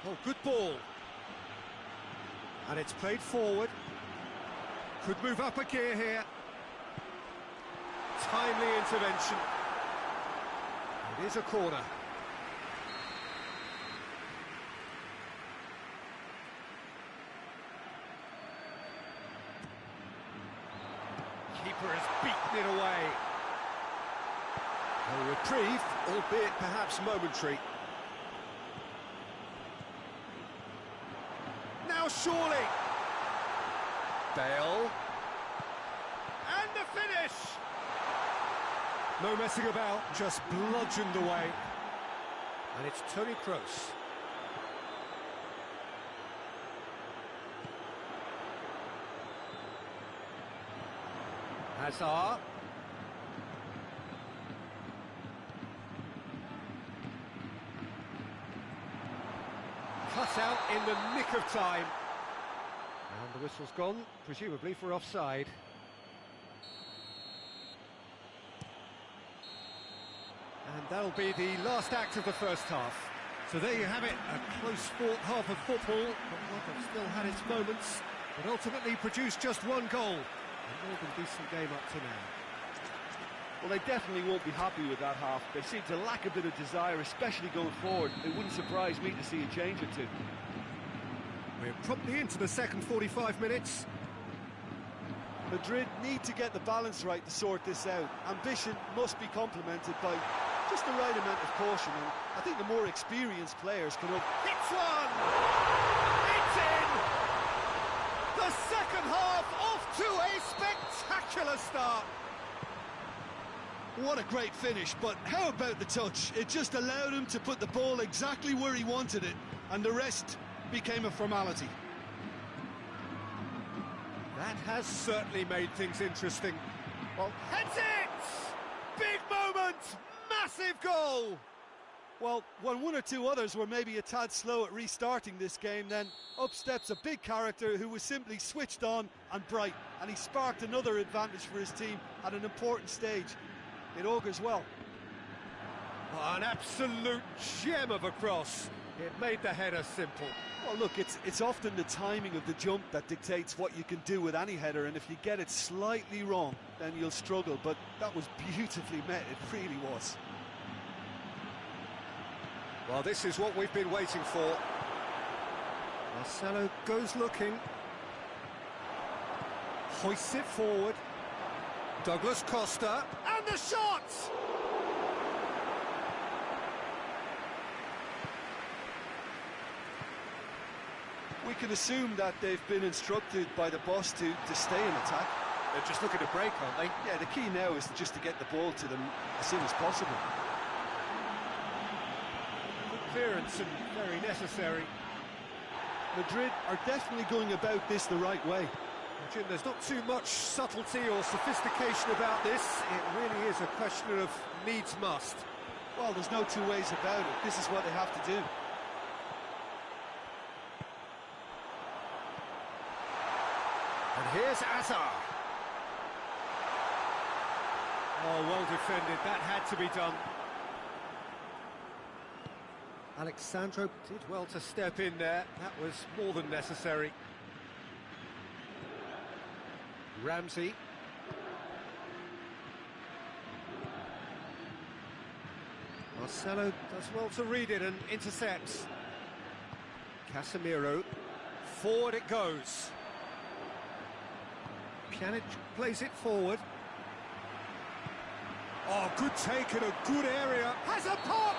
Oh, good ball. And it's played forward. Could move up a gear here. Timely intervention. It is a corner. Keeper has beaten it away. A reprieve, albeit perhaps momentary. Now surely. Bale. And the finish! No messing about, just bludgeoned away. And it's Toni Kroos. Hazard. Cut out in the nick of time. And the whistle's gone, presumably for offside. And that'll be the last act of the first half. So there you have it, a close-fought half of football, but one that still had its moments, but ultimately produced just one goal. A more than decent game up to now. Well, they definitely won't be happy with that half. They seem to lack a bit of desire, especially going forward. It wouldn't surprise me to see a change or two. We're promptly into the second 45 minutes. Madrid need to get the balance right to sort this out. Ambition must be complemented by just the right amount of caution, and I think the more experienced players can up. Hits one! It's in! The second half off to a spectacular start. What a great finish, but how about the touch? It just allowed him to put the ball exactly where he wanted it, and the rest became a formality. That has certainly made things interesting. Well, heads it! Big moment! Massive goal! Well, when one or two others were maybe a tad slow at restarting this game, then up steps a big character who was simply switched on and bright, and he sparked another advantage for his team at an important stage. It augurs well. Oh, an absolute gem of a cross. It made the header simple. Well, look, it's often the timing of the jump that dictates what you can do with any header, and if you get it slightly wrong, then you'll struggle, but that was beautifully met, it really was. Well, this is what we've been waiting for. Marcelo goes looking. Hoists it forward. Douglas Costa, and the shot! We can assume that they've been instructed by the boss to stay in attack. They're just looking to break, aren't they? Yeah, the key now is just to get the ball to them as soon as possible. Good clearance and very necessary. Madrid are definitely going about this the right way. Jim, there's not too much subtlety or sophistication about this. It really is a question of needs must. Well, there's no two ways about it. This is what they have to do. And here's Azar. Oh, well defended. That had to be done. Alexandro did well to step in there. That was more than necessary. Ramsey. Marcelo does well to read it and intercepts. Casemiro. Forward it goes. Pjanic plays it forward. Oh, good take in a good area. Has a pop!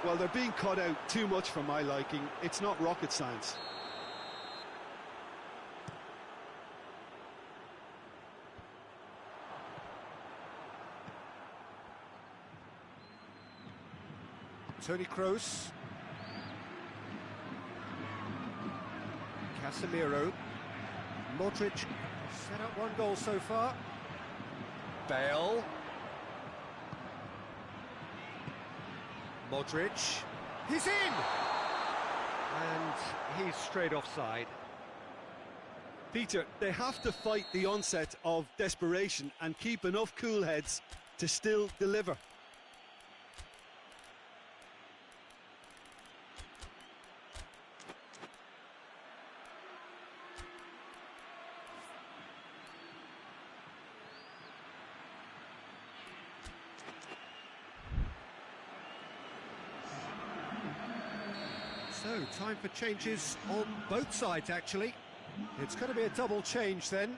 Well, they're being cut out too much for my liking. It's not rocket science. Toni Kroos. Casemiro. Modric set up one goal so far. Bale. Modric. He's in! And he's straight offside. Peter, they have to fight the onset of desperation and keep enough cool heads to still deliver. So, time for changes on both sides, actually. It's going to be a double change then.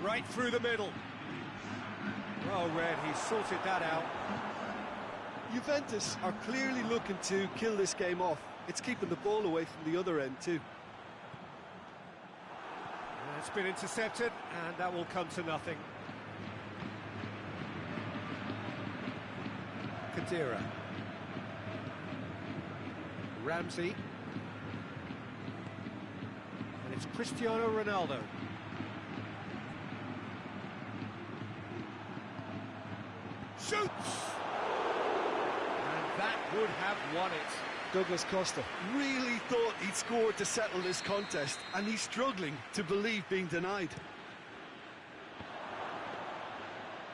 Right through the middle. Well read, he sorted that out. Juventus are clearly looking to kill this game off. It's keeping the ball away from the other end too. It's been intercepted, and that will come to nothing. Kadira. Ramsey. And it's Cristiano Ronaldo. Shoots! And that would have won it. Douglas Costa really thought he'd scored to settle this contest, and he's struggling to believe being denied.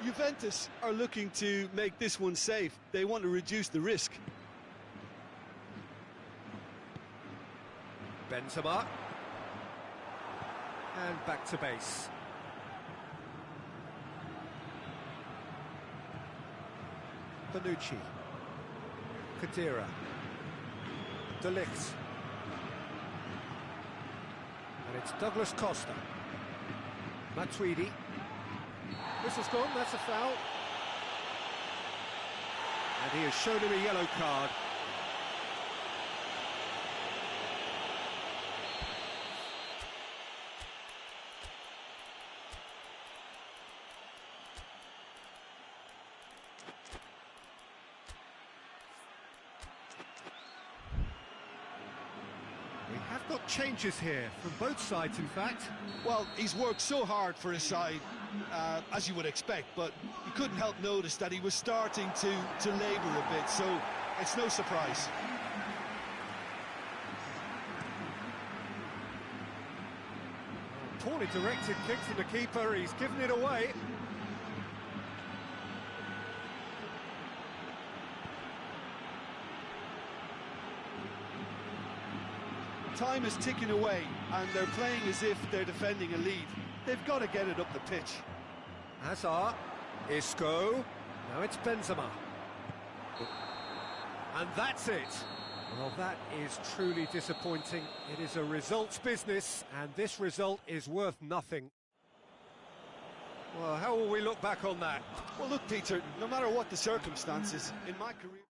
Juventus are looking to make this one safe. They want to reduce the risk. Benzema. And back to base. Bonucci. Kadira. De Ligt. And it's Douglas Costa. Matuidi. Whistle's gone, that's a foul. And he has shown him a yellow card. We have got changes here from both sides, in fact. Well, he's worked so hard for his side, as you would expect, but you couldn't help notice that he was starting to labour a bit, so it's no surprise. Poorly directed kick from the keeper, he's given it away. Time is ticking away, and they're playing as if they're defending a lead. They've got to get it up the pitch. Hazard, Isco, now it's Benzema. And that's it. Well, that is truly disappointing. It is a results business, and this result is worth nothing. Well, how will we look back on that? Well, look, Peter, no matter what the circumstances, in my career...